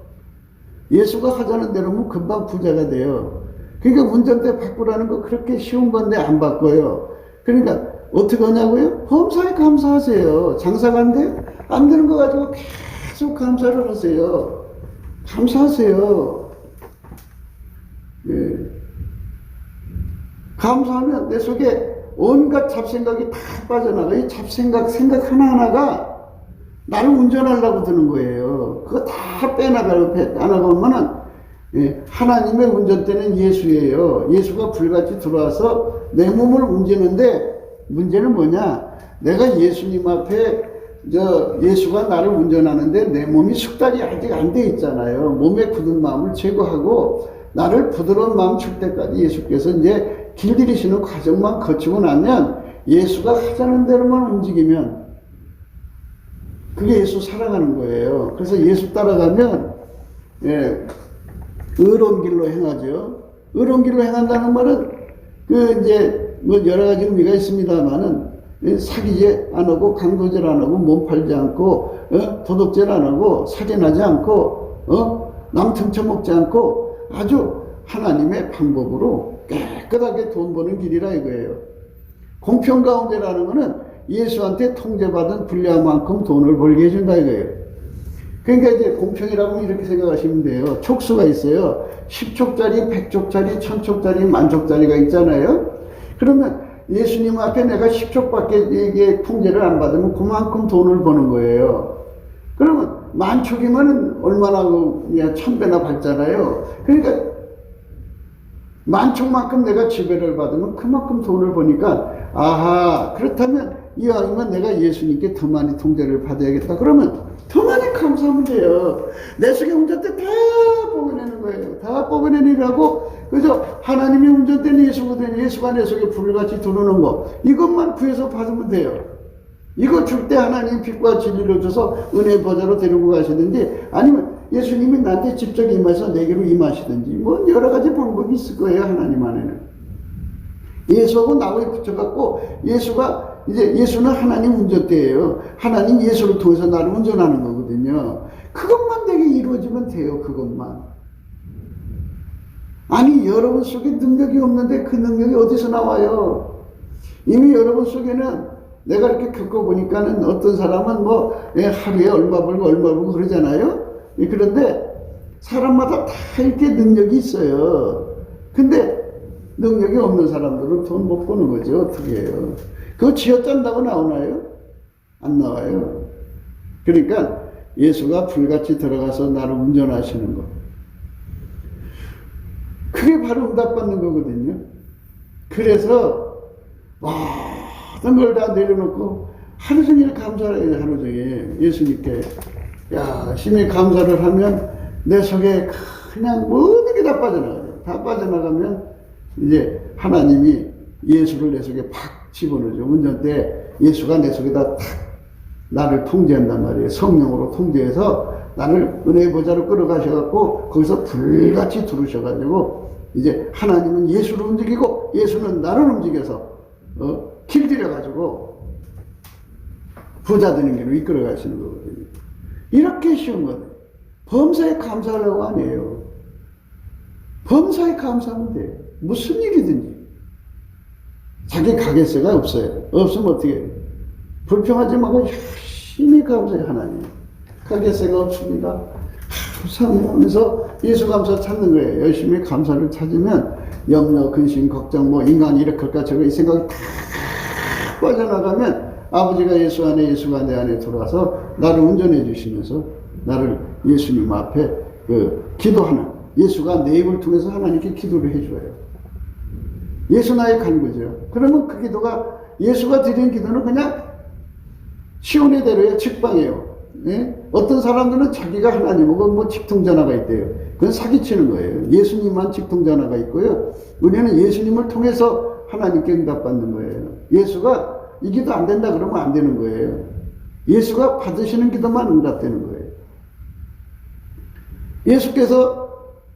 예수가 하자는 대로면 금방 부자가 돼요. 그러니까 운전대 바꾸라는 거 그렇게 쉬운 건데 안 바꿔요. 그러니까 어떻게 하냐고요? 범사에 감사하세요. 장사가 안 돼요? 안 되는 거 가지고 계속 감사를 하세요. 감사하세요. 예. 감사하면 내 속에 온갖 잡생각이 다 빠져나가. 이 생각 하나하나가 나를 운전하려고 드는 거예요. 그거 다 빼나가면은, 하나님의 운전대는 예수예요. 예수가 불같이 들어와서 내 몸을 운지는데, 문제는 뭐냐? 내가 예수님 앞에, 예수가 나를 운전하는데 내 몸이 숙달이 아직 안 돼 있잖아요. 몸에 굳은 마음을 제거하고, 나를 부드러운 마음 줄 때까지 예수께서 이제 길들이시는 과정만 거치고 나면, 예수가 하자는 대로만 움직이면, 그게 예수 사랑하는 거예요. 그래서 예수 따라가면, 의로운 길로 행하죠. 의로운 길로 행한다는 말은 이제 뭐 여러 가지 의미가 있습니다만은 사기질 안 하고 강도질 안 하고 몸 팔지 않고 도둑질 안 하고 살인하지 않고 남 훔쳐먹지 않고 아주 하나님의 방법으로 깨끗하게 돈 버는 길이라 이거예요. 공평 가운데라는 거는 예수한테 통제받은 분량 만큼 돈을 벌게 해준다 이거예요. 그러니까 이제 공평이라고 이렇게 생각하시면 돼요. 촉수가 있어요. 10촉짜리, 100촉짜리, 1000촉짜리, 만촉짜리가 있잖아요. 그러면 예수님 앞에 내가 10촉밖에 이게 통제를 안 받으면 그만큼 돈을 버는 거예요. 그러면 만촉이면 얼마나 1000배나 받잖아요. 그러니까 만촉만큼 내가 지배를 받으면 그만큼 돈을 버니까 아하, 그렇다면 이왕이면 내가 예수님께 더 많이 통제를 받아야겠다. 그러면 더 많이 감사하면 돼요. 내 속에 운전대 다 뽑아내는 거예요. 다 뽑아내느라고 그래서 하나님이 운전대는 예수거든요. 예수가 내 속에 불같이 들어오는 거 이것만 구해서 받으면 돼요. 이거 줄 때 하나님 빛과 진리를 줘서 은혜 보좌로 데리고 가시든지 아니면 예수님이 나한테 직접 임해서 내게로 임하시든지 뭐 여러 가지 방법이 있을 거예요. 하나님 안에는 예수하고 나하고 붙여갖고 예수는 하나님 운전대예요. 하나님 예수를 통해서 나를 운전하는 거거든요. 그것만 되게 이루어지면 돼요. 그것만. 아니 여러분 속에 능력이 없는데 그 능력이 어디서 나와요? 이미 여러분 속에는 내가 이렇게 겪어보니까는 어떤 사람은 뭐 하루에 얼마 벌고 그러잖아요. 그런데 사람마다 다 이렇게 능력이 있어요. 근데 능력이 없는 사람들은 돈 못 버는 거죠. 어떻게 해요? 그거 쥐어짠다고 나오나요? 안 나와요. 그러니까 예수가 불같이 들어가서 나를 운전하시는 것. 그게 바로 응답받는 거거든요. 그래서 모든 걸 다 내려놓고 하루 종일 감사를 해요. 하루 종일 예수님께 열심히 감사를 하면 내 속에 그냥 모든 게 다 빠져나가요. 다 빠져나가면 이제 하나님이 예수를 내 속에 팍 집어넣죠. 운전대 예수가 내 속에다 탁 나를 통제한단 말이에요. 성령으로 통제해서 나를 은혜의 보좌로 끌어가셔갖고 거기서 불같이 두르셔가지고 이제 하나님은 예수를 움직이고 예수는 나를 움직여서 길들여가지고 부자 되는 길로 이끌어 가시는 거거든요. 이렇게 쉬운 거예요. 범사에 감사하려고 아니에요. 범사에 감사하면 돼요. 무슨 일이든지. 자기 가게세가 없어요. 없으면 어떻게 해요? 불평하지 말고 열심히 감사해. 하나님 가게세가 없습니다. 감사하면서 예수 감사 찾는 거예요. 열심히 감사를 찾으면 염려, 근심, 걱정 뭐 인간이 이렇게 할까 저거 이 생각이 다 빠져나가면 아버지가 예수가 내 안에 들어와서 나를 운전해 주시면서 나를 예수님 앞에 기도하는 예수가 내 입을 통해서 하나님께 기도를 해줘요. 예수 나에 간 거죠. 그러면 그 기도가 예수가 드린 기도는 그냥 시온의 대로의 직방이에요. 예? 어떤 사람들은 자기가 하나님하고 뭐 직통전화가 있대요. 그건 사기치는 거예요. 예수님만 직통전화가 있고요. 우리는 예수님을 통해서 하나님께 응답받는 거예요. 예수가 이 기도 안 된다 그러면 안 되는 거예요. 예수가 받으시는 기도만 응답되는 거예요. 예수께서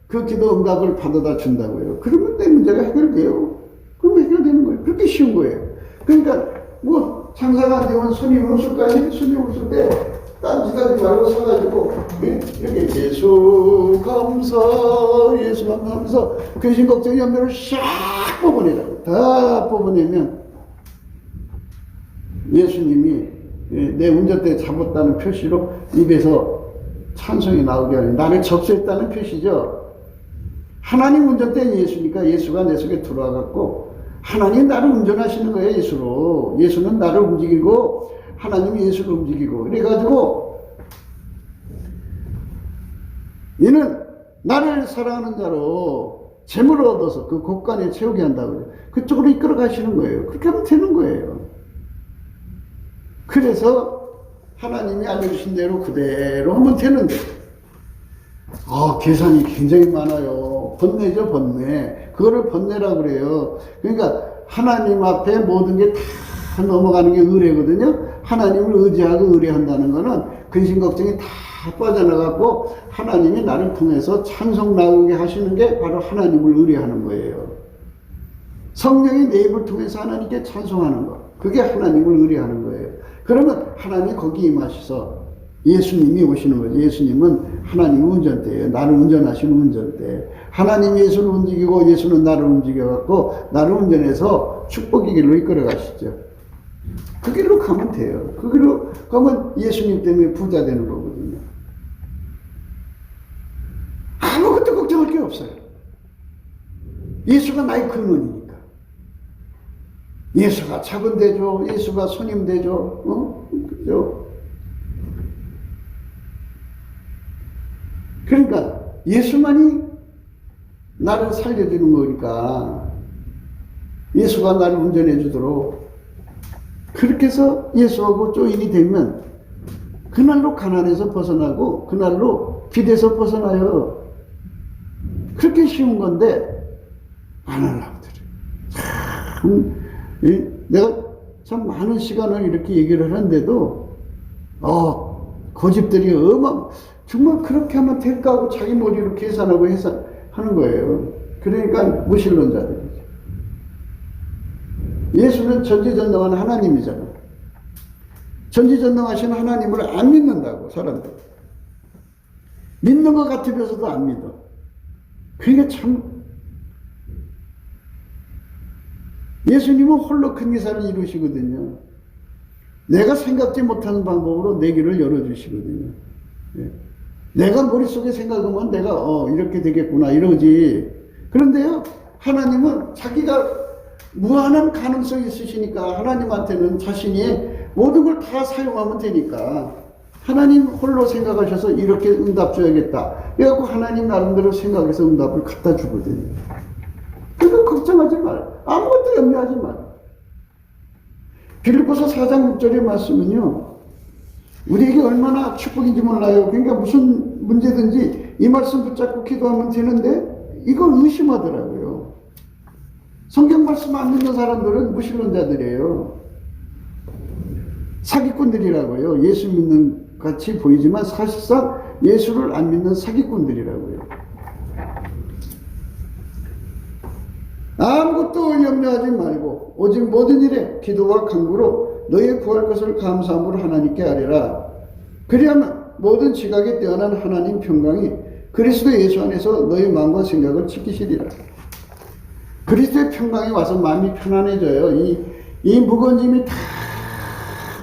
그 기도 응답을 받아다 준다고요. 그러면 내 문제가 해결돼요. 그럼 해결되는 거예요. 그렇게 쉬운 거예요. 그러니까 뭐 장사가 안 되면 손님 오실 거 아니에요? 손님 오실 때 딴짓하지 말고 서가지고 이렇게 예수 감사 예수 감사하면서 근심 걱정 염려를 샥 뽑아내라고. 다 뽑아내면 예수님이 내 운전대 잡았다는 표시로 입에서 찬송이 나오게 하는 나를 접수했다는 표시죠. 하나님 운전대는 예수니까 예수가 내 속에 들어와갖고 하나님 나를 운전하시는 거예요. 예수로. 예수는 나를 움직이고 하나님이 예수를 움직이고 그래가지고 이는 나를 사랑하는 자로 재물을 얻어서 그 곳간에 채우게 한다고요. 그쪽으로 이끌어 가시는 거예요. 그렇게 하면 되는 거예요. 그래서 하나님이 알려주신 대로 그대로 하면 되는데 계산이 굉장히 많아요. 번뇌죠, 번뇌. 그거를 번뇌라고 그래요. 그러니까 하나님 앞에 모든 게 다 넘어가는 게 의뢰거든요. 하나님을 의지하고 의뢰한다는 거는 근심 걱정이 다 빠져나가고 하나님이 나를 통해서 찬송 나오게 하시는 게 바로 하나님을 의뢰하는 거예요. 성령이 내 입을 통해서 하나님께 찬송하는 것. 그게 하나님을 의뢰하는 거예요. 그러면 하나님이 거기 임하셔서 예수님이 오시는 거죠. 예수님은 하나님 운전대예요. 나를 운전하시는 운전대. 하나님이 예수를 움직이고 예수는 나를 움직여갖고 나를 운전해서 축복의 길로 이끌어 가시죠. 그 길로 가면 돼요. 그 길로 가면 예수님 때문에 부자 되는 거거든요. 아무것도 걱정할 게 없어요. 예수가 나의 근원이니까. 예수가 작은 되죠. 예수가 손님 되죠. 그죠? 그러니까 예수만이 나를 살려주는 거니까 예수가 나를 운전해 주도록 그렇게 해서 예수하고 조인이 되면 그날로 가난에서 벗어나고 그날로 빚에서 벗어나요. 그렇게 쉬운 건데 안 하려고 들어요. 내가 참 많은 시간을 이렇게 얘기를 하는데도 고집들이 정말 그렇게 하면 될까 하고 자기 머리로 계산하고 하는 거예요. 그러니까 무신론자들이죠. 예수는 전지전능한 하나님이잖아요. 전지전능하신 하나님을 안 믿는다고 사람들. 믿는 것 같으면서도 안 믿어. 그러니까 참 예수님은 홀로 큰 기사를 이루시거든요. 내가 생각지 못하는 방법으로 내 길을 열어주시거든요. 내가 머릿속에 생각하면 내가 이렇게 되겠구나 이러지. 그런데요, 하나님은 자기가 무한한 가능성이 있으시니까 하나님한테는 자신이 모든 걸 다 사용하면 되니까 하나님 홀로 생각하셔서 이렇게 응답 줘야겠다. 그래갖고 하나님 나름대로 생각해서 응답을 갖다 주거든요. 그래서 걱정하지 말아요. 아무것도 염려하지 말아요. 빌립보서 4장 6절의 말씀은요, 우리에게 얼마나 축복인지 몰라요. 그러니까 무슨 문제든지 이 말씀 붙잡고 기도하면 되는데 이걸 의심하더라고요. 성경 말씀 안 믿는 사람들은 무신론자들이에요. 사기꾼들이라고요. 예수 믿는 같이 보이지만 사실상 예수를 안 믿는 사기꾼들이라고요. 아무것도 염려하지 말고 오직 모든 일에 기도와 간구로 너희의 구할 것을 감사함으로 하나님께 아뢰라. 그리하면 모든 지각에 뛰어난 하나님 평강이 그리스도 예수 안에서 너희 마음과 생각을 지키시리라. 그리스도의 평강이 와서 마음이 편안해져요. 이 무거운 짐이 다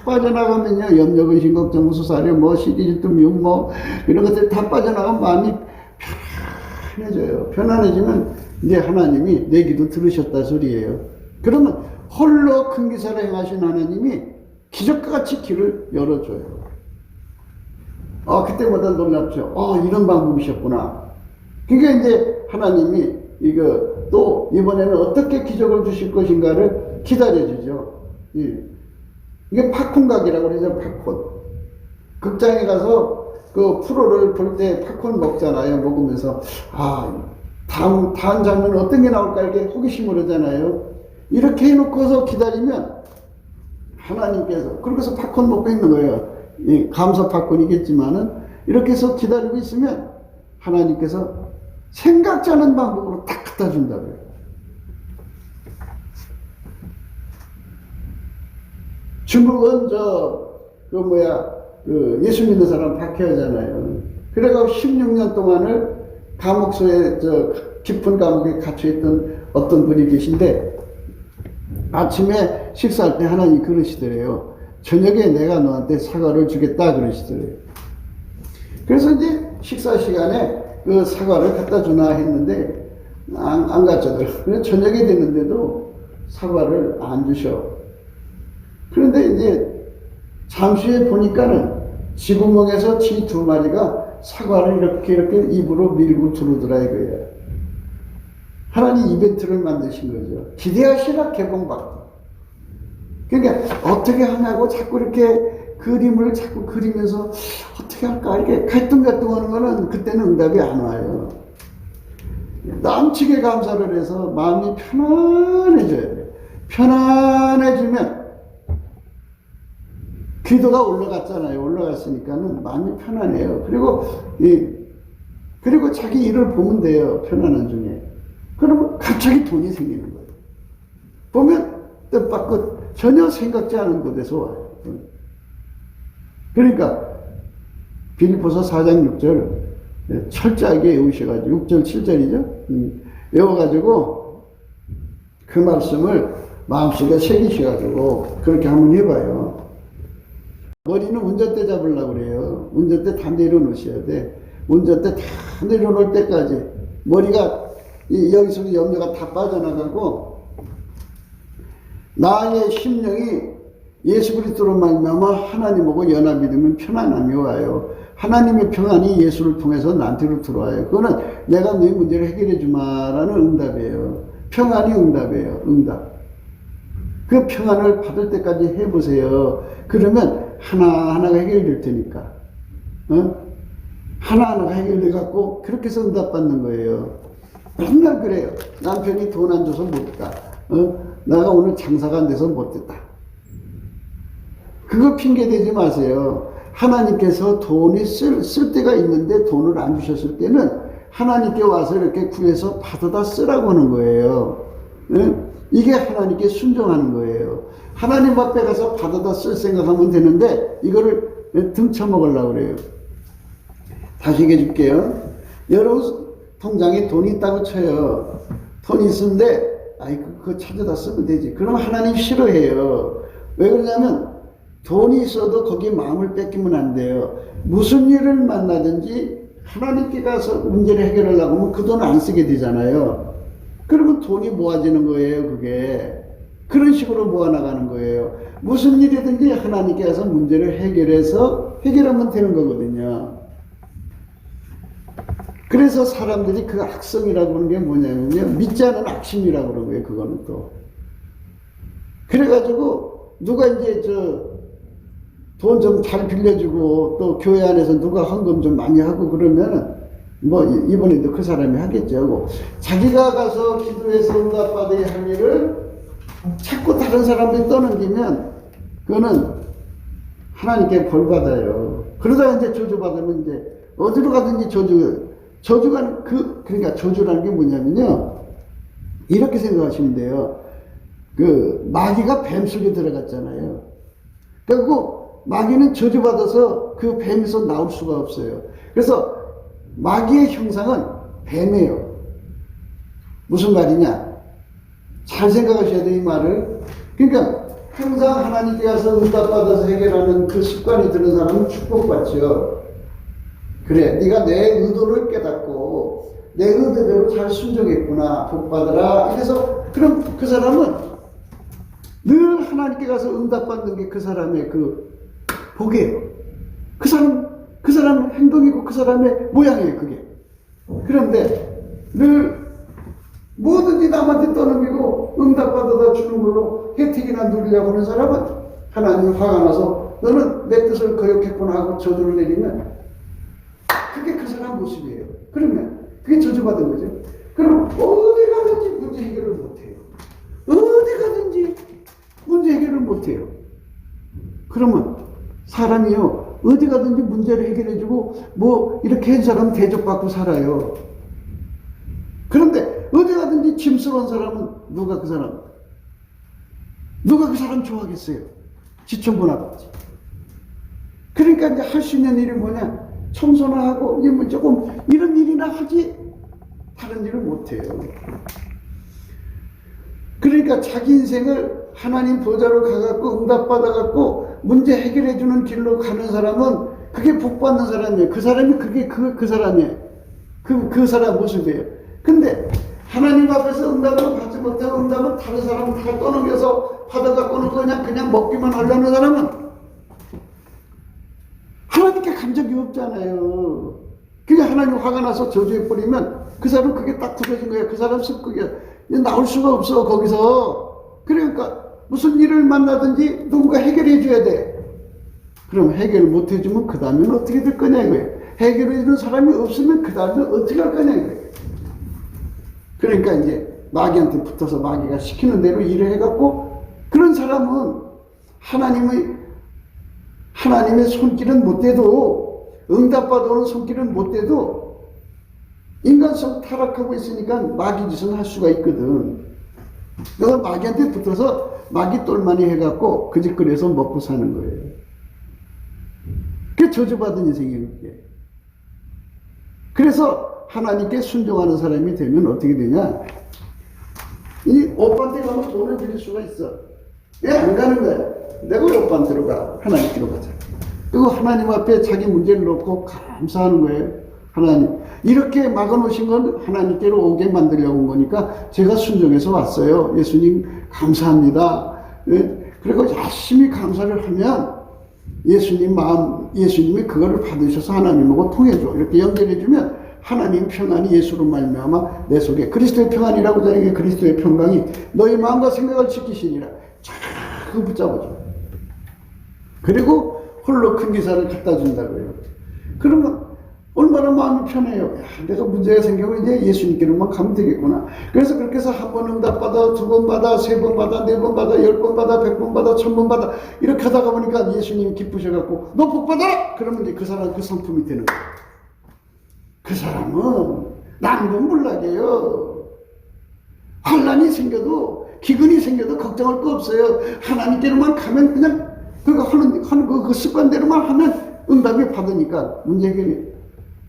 빠져나가면요, 염려, 근심, 걱정, 수사려, 시기질투, 미움, 이런 것들이 다 빠져나가면 마음이 편안해져요. 편안해지면 이제 하나님이 내 기도 들으셨다 소리예요. 그러면 홀로 큰 기사를 행하신 하나님이 기적과 같이 길을 열어줘요. 그때마다 놀랍죠. 이런 방법이셨구나. 그러니까 이제 하나님이 또 이번에는 어떻게 기적을 주실 것인가를 기다려주죠. 이게 팝콘각이라고 그러죠. 팝콘. 극장에 가서 그 프로를 볼 때 팝콘 먹잖아요. 먹으면서 다음 장면은 어떤 게 나올까 이렇게 호기심을 하잖아요. 이렇게 해놓고서 기다리면 하나님께서 그렇게 해서 팝콘 먹고 있는 거예요. 감사 팝콘이겠지만은 이렇게 해서 기다리고 있으면 하나님께서 생각지 않은 방법으로 딱 갖다 준다고요. 중국은 예수 믿는 사람 박해하잖아요. 그래가지고 16년 동안을 감옥소에 깊은 감옥에 갇혀있던 어떤 분이 계신데 아침에 식사할 때 하나님 그러시더래요. 저녁에 내가 너한테 사과를 주겠다 그러시더래요. 그래서 이제 식사 시간에 그 사과를 갖다 주나 했는데 안 갖다더라고요. 그래서 저녁에 됐는데도 사과를 안 주셔. 그런데 이제 잠시 후에 보니까는 쥐구멍에서 쥐 2마리가 사과를 이렇게 입으로 밀고 들어오더라 이거예요. 하나님 이벤트를 만드신 거죠. 기대하시라 개봉받고. 그러니까 어떻게 하냐고 자꾸 이렇게 그림을 자꾸 그리면서 어떻게 할까 이렇게 갈등갈등하는 거는 그때는 응답이 안 와요. 남치게 감사를 해서 마음이 편안해져야 돼요. 편안해지면 기도가 올라갔잖아요. 올라갔으니까는 마음이 편안해요. 그리고 자기 일을 보면 돼요. 편안한 중에. 그러면 갑자기 돈이 생기는 거예요. 보면 뜻밖의 전혀 생각지 않은 곳에서 와요. 그러니까 빌립보서 4장 6절 철저하게 외우셔가지고 6절 7절이죠. 외워가지고 그 말씀을 마음속에 새기셔가지고 그렇게 한번 해봐요. 머리는 운전대 잡으려고 그래요. 운전대 다 내려놓으셔야 돼. 운전대 다 내려놓을 때까지 머리가 여기서 염려가 다 빠져나가고 나의 심령이 예수 그리스도로 말미암아 하나님하고 연합이 되면 편안함이 와요. 하나님의 평안이 예수를 통해서 나한테로 들어와요. 그거는 내가 너희 문제를 해결해 주마라는 응답이에요. 평안이 응답이에요. 응답. 그 평안을 받을 때까지 해보세요. 그러면 하나하나가 해결될 테니까. 하나하나가 해결돼 갖고 그렇게 해서 응답받는 거예요. 맨날 그래요. 남편이 돈 안 줘서 못 가. 내가 오늘 장사가 안 돼서 못 됐다. 그거 핑계 대지 마세요. 하나님께서 돈이 쓸 때가 있는데 돈을 안 주셨을 때는 하나님께 와서 이렇게 구해서 받아다 쓰라고 하는 거예요. 이게 하나님께 순종하는 거예요. 하나님 앞에 가서 받아다 쓸 생각하면 되는데 이거를 등쳐먹으려고 그래요. 다시 얘기해 줄게요. 여러분 통장에 돈이 있다고 쳐요. 돈이 있는데 그거 찾아다 쓰면 되지. 그럼 하나님 싫어해요. 왜 그러냐면 돈이 있어도 거기에 마음을 뺏기면 안 돼요. 무슨 일을 만나든지 하나님께 가서 문제를 해결하려고 하면 그 돈을 안 쓰게 되잖아요. 그러면 돈이 모아지는 거예요. 그게 그런 식으로 모아나가는 거예요. 무슨 일이든지 하나님께 가서 문제를 해결하면 되는 거거든요. 그래서 사람들이 그 악성이라고 하는 게 뭐냐면요, 믿지 않은 악심이라고 그러는 거예요. 그거는 또 그래가지고 누가 이제 돈 좀 잘 빌려주고 또 교회 안에서 누가 헌금 좀 많이 하고 그러면 뭐 이번에도 그 사람이 하겠죠. 자기가 가서 기도해서 응답받아야 할 일을 자꾸 다른 사람들이 떠넘기면 그거는 하나님께 벌 받아요. 그러다가 이제 저주받으면 이제 어디로 가든지 저주가 그러니까 저주라는 게 뭐냐면요, 이렇게 생각하시면 돼요. 그 마귀가 뱀 속에 들어갔잖아요. 그리고 마귀는 저주받아서 그 뱀에서 나올 수가 없어요. 그래서 마귀의 형상은 뱀이에요. 무슨 말이냐? 잘 생각하셔야 돼요, 이 말을. 그러니까 항상 하나님께 가서 응답받아서 해결하는 그 습관이 드는 사람은 축복받죠. 그래, 네가 내 의도를 깨닫고 내 의도대로 잘 순종했구나, 복받으라. 이래서 그럼 그 사람은 늘 하나님께 가서 응답받는 게 그 사람의 그 복이에요. 그 사람 행동이고 그 사람의 모양이에요, 그게. 그런데 늘 뭐든지 남한테 떠넘기고 응답받아다 주는 걸로 혜택이나 누리려고 하는 사람은 하나님 화가 나서 너는 내 뜻을 거역했구나 하고 저주를 내리면 그게 그 사람 모습이에요. 그러면 그게 저주받은 거죠. 그럼 어디 가든지 문제 해결을 못해요. 어디 가든지 문제 해결을 못해요. 그러면 사람이요, 어디 가든지 문제를 해결해주고 뭐 이렇게 한 사람은 대접받고 살아요. 그런데 어디 가든지 짐스러운 사람은 누가 그 사람 좋아하겠어요? 지천분하겠지. 그러니까 이제 할 수 있는 일이 뭐냐? 청소나 하고 뭐 조금 이런 일이나 하지 다른 일을 못해요. 그러니까 자기 인생을 하나님 보좌로 가갖고 응답받아갖고 문제 해결해주는 길로 가는 사람은 그게 복받는 사람이에요. 그 사람이 그게 그 사람이에요. 그 사람 모습이에요. 근데 하나님 앞에서 응답을 받지 못하고 응답은 다른 사람은 다 떠넘겨서 받아갖고는 그냥 먹기만 하려는 사람은 하나님께 간 적이 없잖아요. 그게 하나님 화가 나서 저주해버리면 그 사람 그게 딱 굳어진 거예요. 그 사람 습격이 나올 수가 없어, 거기서. 그러니까 무슨 일을 만나든지 누군가 해결해 줘야 돼. 그럼 해결 못 해주면 그 다음에는 어떻게 될 거냐 이거예요. 해결해 주는 사람이 없으면 그 다음에는 어떻게 할 거냐 이거예요. 그러니까 이제 마귀한테 붙어서 마귀가 시키는 대로 일을 해갖고 그런 사람은 하나님의 손길은 못 대도, 응답받아오는 손길은 못 대도 인간성 타락하고 있으니까 마귀 짓은 할 수가 있거든. 그래서 마귀한테 붙어서 마귀 똘마니 해갖고 그 짓거리에서 먹고 사는 거예요. 그게 저주받은 인생이에요. 그게. 그래서 하나님께 순종하는 사람이 되면 어떻게 되냐? 이 오빠한테 가면 돈을 드릴 수가 있어. 왜 안 가는 거야? 내가 왜 오빠한테로 가? 하나님께로 가자. 그리고 하나님 앞에 자기 문제를 놓고 감사하는 거예요. 하나님, 이렇게 막아놓으신 건 하나님께로 오게 만들려고 온 거니까 제가 순종해서 왔어요. 예수님 감사합니다. 그리고 열심히 감사를 하면 예수님이 그거를 받으셔서 하나님하고 통해줘. 이렇게 연결해주면 하나님 평안이 예수로 말미암아 내 속에 그리스도의 평안이라고 하는 게 그리스도의 평강이 너희 마음과 생각을 지키시니라. 쫙 붙잡아줘. 그리고 홀로 큰 기사를 갖다 준다고요. 그러면 얼마나 마음이 편해요. 야, 내가 문제가 생기면 이제 예수님께로만 가면 되겠구나. 그래서 그렇게 해서 한 번 응답받아, 두 번 받아, 세 번 받아, 네 번 받아, 10번 받아, 100번 받아, 1000번 받아. 이렇게 하다가 보니까 예수님이 기쁘셔갖고 너 복 받아라! 그러면 이제 그 사람 그 상품이 되는 거예요. 그 사람은 난공불락이에요. 환란이 생겨도 기근이 생겨도 걱정할 거 없어요. 하나님께로만 가면 그냥 그거 하는 그 습관대로만 하면 응답이 받으니까 문제 해결이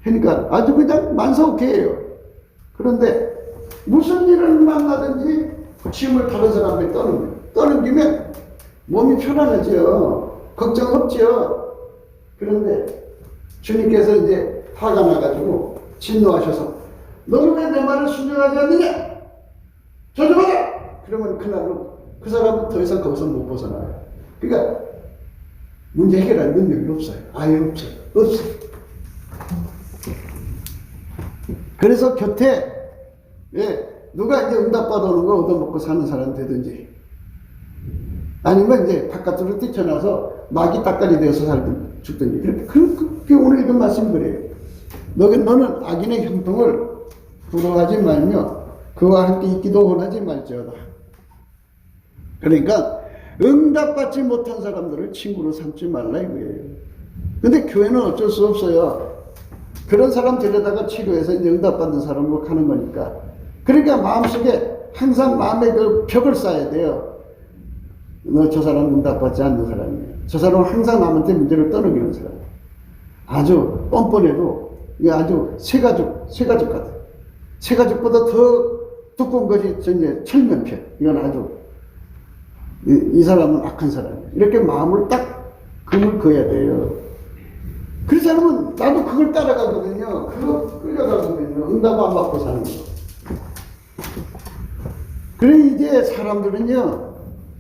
그러니까 아주 그냥 만사오케이예요. 그런데 무슨 일을 만나든지 짐을 다른 사람에게 떠넘기면 몸이 편안하죠. 걱정 없죠. 그런데 주님께서 이제 화가 나가지고 진노하셔서 너는 왜 내 말을 순종하지 않느냐? 저주받아! 그러면 그날로 그 사람은 더 이상 거기서 못 벗어나요. 그러니까 문제 해결할 능력이 없어요. 아예 없어요. 없어요. 그래서 곁에 누가 이제 응답받아 오는 거 얻어먹고 사는 사람 되든지 아니면 이제 바깥으로 뛰쳐나서 마귀 따까리 되어서 살든 죽든지 그렇게 오늘 읽은 말씀이 그래요. 너는 악인의 형통을 부러워하지 말며 그와 함께 있기도 원하지 말지어다. 그러니까 응답받지 못한 사람들을 친구로 삼지 말라 이거예요. 근데 교회는 어쩔 수 없어요. 그런 사람 데려다가 치료해서 이제 응답받는 사람으로 가는 거니까. 그러니까 마음속에 항상 마음에 그 벽을 쌓아야 돼요. 너 저 사람 응답받지 않는 사람이에요. 저 사람은 항상 남한테 문제를 떠넘기는 사람이에요. 아주 뻔뻔해도 이게 아주 새가죽 같아. 새가죽보다 더 두꺼운 것이 이제 철면편. 이건 아주 이 사람은 악한 사람이에요. 이렇게 마음을 딱 금을 그어야 돼요. 그 사람은 나도 그걸 따라가거든요. 그거 끌려가거든요. 응답 안 받고 사는 거. 그래 이제 사람들은요.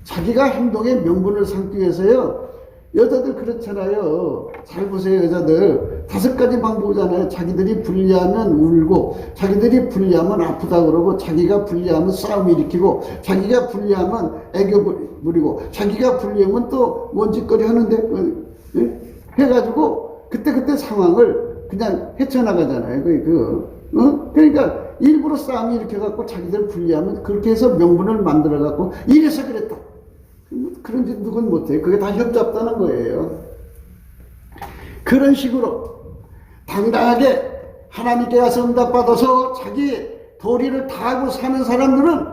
자기가 행동의 명분을 삼기 위해서요. 여자들 그렇잖아요. 잘 보세요. 여자들 5가지 방법이잖아요. 자기들이 불리하면 울고 자기들이 불리하면 아프다 그러고 자기가 불리하면 싸움 일으키고 자기가 불리하면 애교 부리고 자기가 불리하면 또 뭔짓거리 하는데 해가지고 그때 상황을 그냥 헤쳐나가잖아요. 그러니까 일부러 싸움이 일으켜갖고 자기들 불리하면 그렇게 해서 명분을 만들어갖고 이래서 그랬다. 그런 짓 누군 못해요. 그게 다 협잡다는 거예요. 그런 식으로 당당하게 하나님께 가서 응답받아서 자기 도리를 다하고 사는 사람들은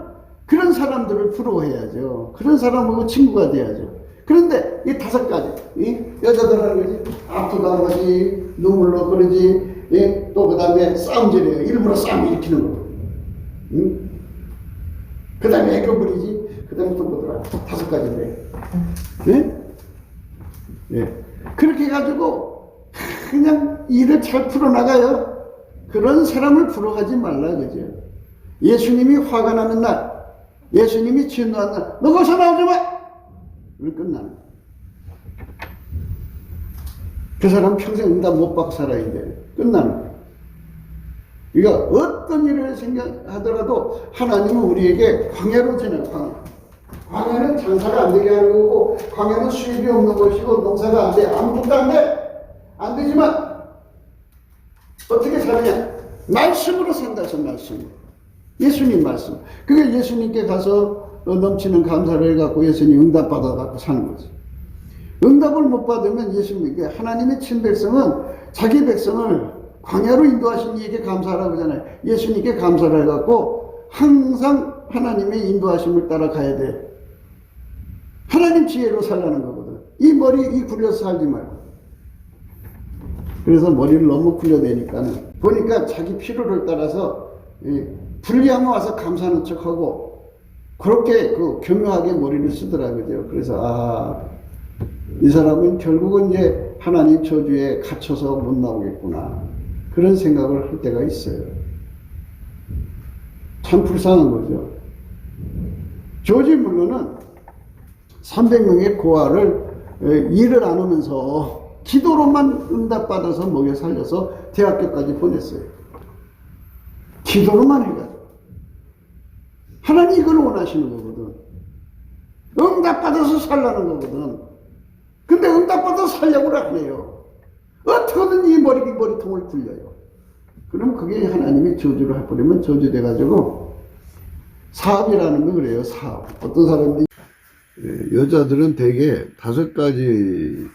그런 사람들을 부러워해야죠. 그런 사람하고 친구가 돼야죠. 그런데 이 5가지, 여자들 하는 거지, 아프다 하지, 눈물로 그러지, 또 그 다음에 싸움질해요. 일부러 싸움 일으키는 거. 그 다음에 애교 부리지, 그 다음에 또 뭐더라? 5가지인데. 그렇게 해가지고 그냥 일을 잘 풀어나가요. 그런 사람을 부러워하지 말라, 그죠? 예수님이 화가 나는 날, 예수님이 진노한 날, 너 거기서 나오지 마! 그럼 끝나는 거야. 그 사람 평생 응답 못 받고 살아야 돼. 끝나는 거야. 그러니까 어떤 일을 생각하더라도 하나님은 우리에게 광야로 주는 광야. 광야는 장사가 안 되게 하는 거고 광야는 수입이 없는 것이고 농사가 안 돼. 아무것도 안 돼. 안 되지만 어떻게 사느냐? 말씀으로 산다 해서 말씀으로. 예수님 말씀. 그게 예수님께 가서 넘치는 감사를 해갖고 예수님 응답 받아갖고 사는 거지. 응답을 못 받으면 예수님께 하나님의 친백성은 자기 백성을 광야로 인도하신 이에게 감사하라고 하잖아요. 예수님께 감사를 해갖고 항상 하나님의 인도하심을 따라가야 돼. 하나님 지혜로 살라는 거거든. 이 머리 굴려서 살지 말고. 그래서 머리를 너무 굴려대니까는 보니까 자기 필요를 따라서 불리하면 와서 감사하는 척하고 그렇게 그 교묘하게 머리를 쓰더라고요. 그래서 이 사람은 결국은 이제 하나님 저주에 갇혀서 못 나오겠구나, 그런 생각을 할 때가 있어요. 참 불쌍한 거죠. 조지 물러는 300명의 고아를 일을 안 하면서 기도로만 응답받아서 먹여 살려서 대학교까지 보냈어요. 기도로만 해가지고. 하나님 이걸 원하시는 거거든. 응답받아서 살라는 거거든. 근데 응답받아서 살려고 하네요. 어떻게든 이 머리통을 굴려요. 그럼 그게 하나님이 저주를 해버리면 저주돼가지고, 사업이라는 거 그래요. 사업. 어떤 사람들이 여자들은 대개 5가지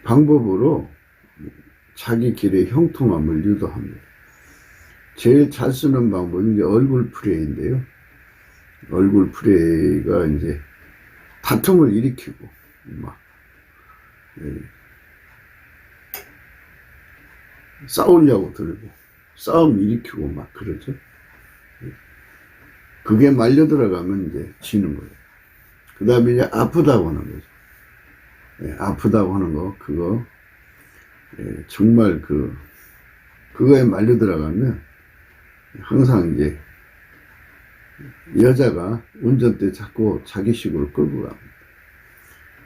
방법으로 자기 길의 형통함을 유도합니다. 제일 잘 쓰는 방법은 이제 얼굴 프레이인데요. 얼굴 프레이가 이제 다툼을 일으키고 막 싸우려고 들고 싸움 일으키고 막 그러죠. 그게 말려 들어가면 이제 지는 거예요. 그 다음에 이제 아프다고 하는 거죠. 아프다고 하는 거, 그거, 정말 그거에 말려 들어가면 항상 이제 여자가 운전대 자꾸 자기 식으로 끌고 갑니다.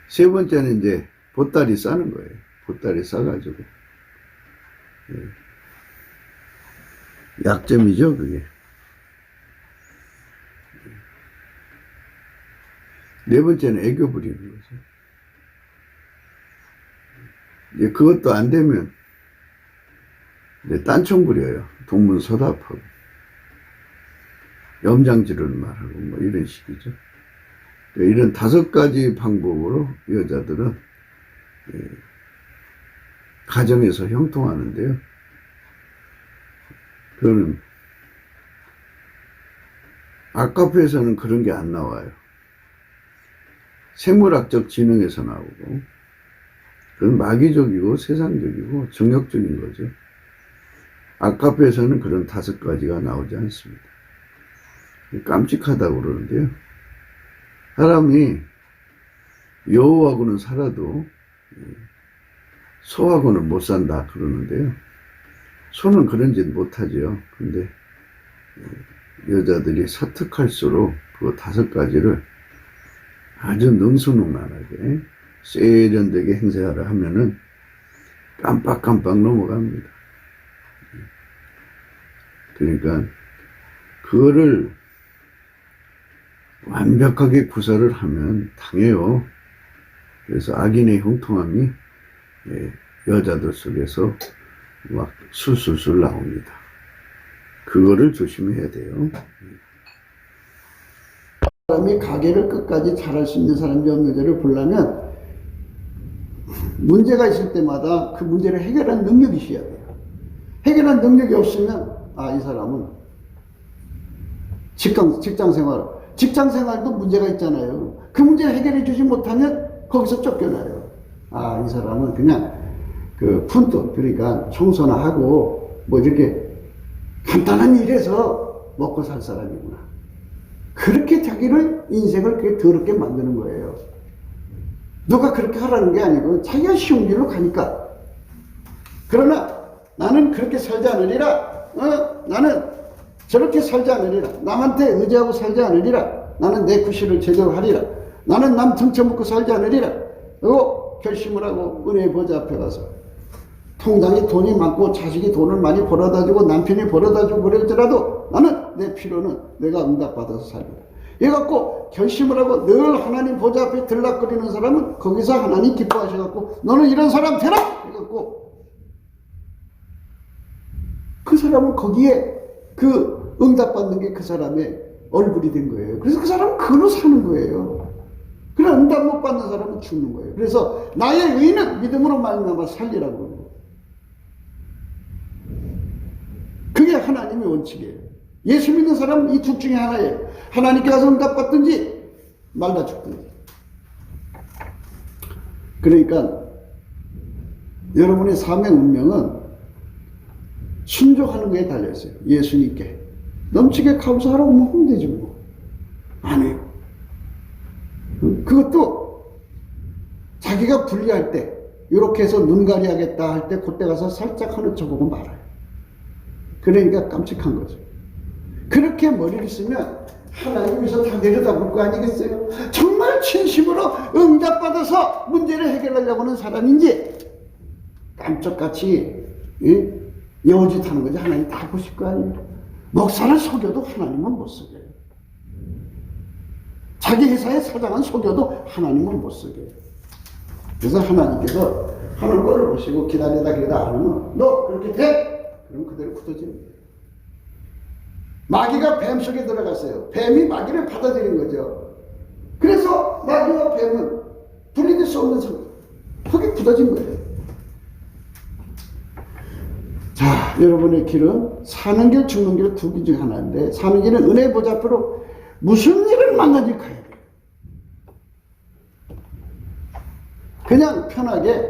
3번째는 이제 보따리 싸는 거예요. 보따리 싸가지고. 약점이죠, 그게. 4번째는 애교 부리는 거죠. 이제 그것도 안 되면 이제 딴청 부려요. 동문서답하고 염장지를 말하고 뭐 이런 식이죠. 이런 5가지 방법으로 여자들은 가정에서 형통하는데요. 그거는 아카페에서는 그런 게 안 나와요. 생물학적 지능에서 나오고, 그건 마귀적이고 세상적이고 정욕적인 거죠. 아카페에서는 그런 5가지가 나오지 않습니다. 깜찍하다고 그러는데요. 사람이 여우하고는 살아도 소하고는 못 산다 그러는데요. 소는 그런 짓 못하죠. 근데 여자들이 사특할수록 그 5가지를 아주 능수능란하게 세련되게 행세하라 하면은 깜빡깜빡 넘어갑니다. 그러니까 그거를 완벽하게 구사를 하면 당해요. 그래서 악인의 형통함이 여자들 속에서 막 술술술 나옵니다. 그거를 조심해야 돼요. 사람이 가게를 끝까지 잘할 수 있는 사람이 없는지를 보려면 문제가 있을 때마다 그 문제를 해결하는 능력이 있어야 돼요. 해결하는 능력이 없으면 이 사람은 직장 생활도 문제가 있잖아요. 그 문제를 해결해 주지 못하면 거기서 쫓겨나요. 이 사람은 그냥 푼돈, 그러니까 청소나 하고 뭐 이렇게 간단한 일에서 먹고 살 사람이구나. 그렇게 자기를, 인생을 그렇게 더럽게 만드는 거예요. 누가 그렇게 하라는 게 아니고 자기가 쉬운 길로 가니까. 그러나 나는 그렇게 살지 않으리라. 나는 저렇게 살지 않으리라. 남한테 의지하고 살지 않으리라. 나는 내 구실을 제대로 하리라. 나는 남 등쳐먹고 살지 않으리라. 그리고 결심을 하고 은혜의 보좌 앞에 가서 통장에 돈이 많고 자식이 돈을 많이 벌어다 주고 남편이 벌어다 주고 그럴지라도 나는 내 필요는 내가 응답받아서 살리라. 이래갖고 결심을 하고 늘 하나님 보좌 앞에 들락거리는 사람은 거기서 하나님 기뻐하셔갖고 너는 이런 사람 되라! 이래갖고 그 사람은 거기에 그 응답받는 게 그 사람의 얼굴이 된 거예요. 그래서 그 사람은 그걸로 사는 거예요. 그래 응답 못 받는 사람은 죽는 거예요. 그래서 나의 의는 믿음으로 말미암아 살리라고 그러고. 그게 하나님의 원칙이에요. 예수 믿는 사람은 이 둘 중에 하나예요. 하나님께 가서 응답받든지 말다 죽든지. 그러니까 여러분의 삶의 운명은 순종하는 거에 달려있어요. 예수님께 넘치게 감사하라고 하면 되지 뭐. 아니에요. 그것도 자기가 불리할 때 이렇게 해서 눈가리 하겠다 할 때 그때 가서 살짝 하는 척하고 말아요. 그러니까 깜찍한 거죠. 그렇게 머리를 쓰면 하나님께서 다 내려다볼 거 아니겠어요? 정말 진심으로 응답받아서 문제를 해결하려고 하는 사람인지 깜짝같이 여우짓하는 거지 하나님 다 보실 거 아니에요? 목사를 속여도 하나님은 못 속여요. 자기 회사의 사장은 속여도 하나님은 못 속여요. 그래서 하나님께서 하는 걸 보시고 기다리다 안 하면 너 그렇게 돼? 그럼 그대로 굳어지는 거예요. 마귀가 뱀 속에 들어갔어요. 뱀이 마귀를 받아들인 거죠. 그래서 마귀와 뱀은 분리될 수 없는 상태. 거기 굳어진 거예요. 자, 여러분의 길은 사는 길, 죽는 길 두 길 중에 하나인데, 사는 길은 은혜 보좌 앞으로 무슨 일을 만나지 가야 돼요. 그냥 편하게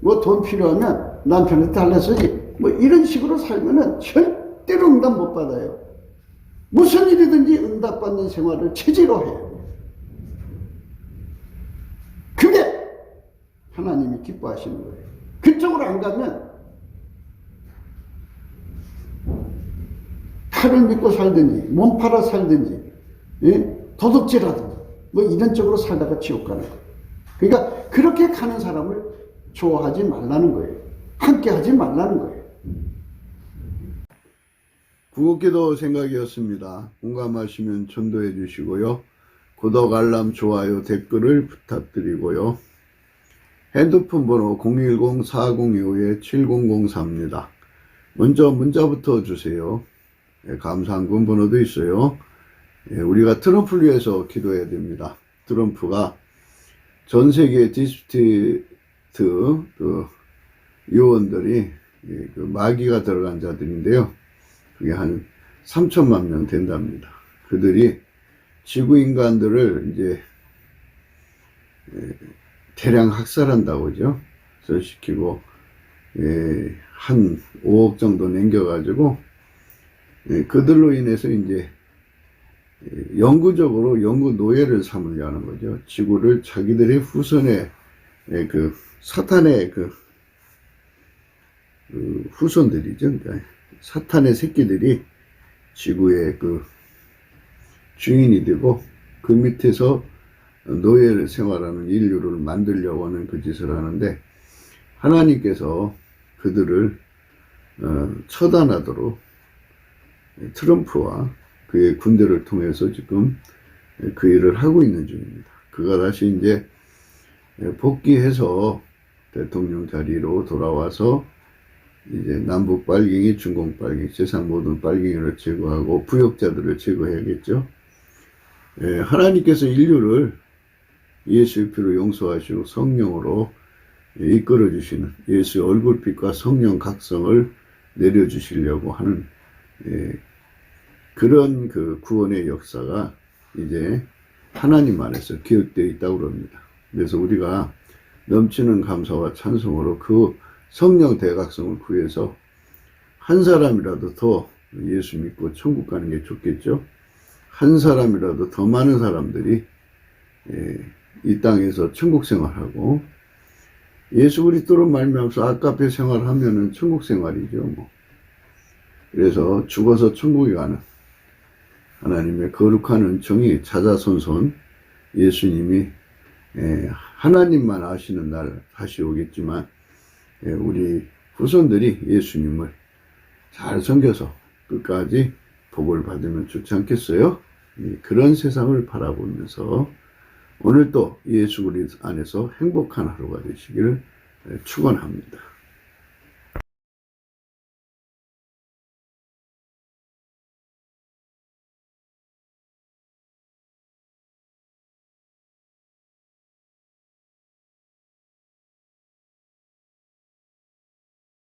뭐 돈 필요하면 남편한테 달래서지 뭐 이런 식으로 살면은 절대로 응답 못 받아요. 무슨 일이든지 응답받는 생활을 체질로 해야 돼요. 그게 하나님이 기뻐하시는 거예요. 그쪽으로 안 가면 칼을 믿고 살든지 몸 팔아 살든지 도둑질하든지 뭐 이런 쪽으로 살다가 지옥 가는 거예요. 그러니까 그렇게 가는 사람을 좋아하지 말라는 거예요. 함께 하지 말라는 거예요. 구국기도 생각이었습니다. 공감하시면 전도해 주시고요. 구독, 알람, 좋아요, 댓글을 부탁드리고요. 핸드폰 번호 010-4025-7004입니다. 먼저 문자부터 주세요. 감사한금 번호도 있어요. 우리가 트럼프를 위해서 기도해야 됩니다. 트럼프가 전 세계 디스트릭트 요원들이 마귀가 들어간 자들인데요. 그게 한 3천만 명 된답니다. 그들이 지구 인간들을 이제 대량 학살한다고 그죠? 시키고 한 5억 정도 남겨가지고 그들로 인해서 이제 영구적으로 영구 노예를 삼으려는 거죠. 지구를 자기들의 후손의 사탄의 후손들이죠. 그러니까 사탄의 새끼들이 지구의 주인이 되고 그 밑에서 노예를 생활하는 인류를 만들려고 하는 그 짓을 하는데 하나님께서 그들을 처단하도록 트럼프와 그의 군대를 통해서 지금 그 일을 하고 있는 중입니다. 그가 다시 이제 복귀해서 대통령 자리로 돌아와서 이제 남북 빨갱이, 중공 빨갱이, 세상 모든 빨갱이를 제거하고 부역자들을 제거해야겠죠. 하나님께서 인류를 예수의 피로 용서하시고 성령으로 이끌어 주시는 예수의 얼굴빛과 성령 각성을 내려주시려고 하는 그런 구원의 역사가 이제 하나님 안에서 기억되어 있다고 그럽니다. 그래서 우리가 넘치는 감사와 찬송으로 그 성령 대각성을 구해서 한 사람이라도 더 예수 믿고 천국 가는 게 좋겠죠. 한 사람이라도 더 많은 사람들이 이 땅에서 천국 생활하고 예수 그리스도로 말미암아서 아까페 생활하면은 천국 생활이죠. 뭐. 그래서 죽어서 천국에 가는 하나님의 거룩한 은총이 자자손손 예수님이 하나님만 아시는 날 다시 오겠지만 우리 후손들이 예수님을 잘 섬겨서 끝까지 복을 받으면 좋지 않겠어요? 그런 세상을 바라보면서 오늘도 예수 그리스도 안에서 행복한 하루가 되시기를 축원합니다.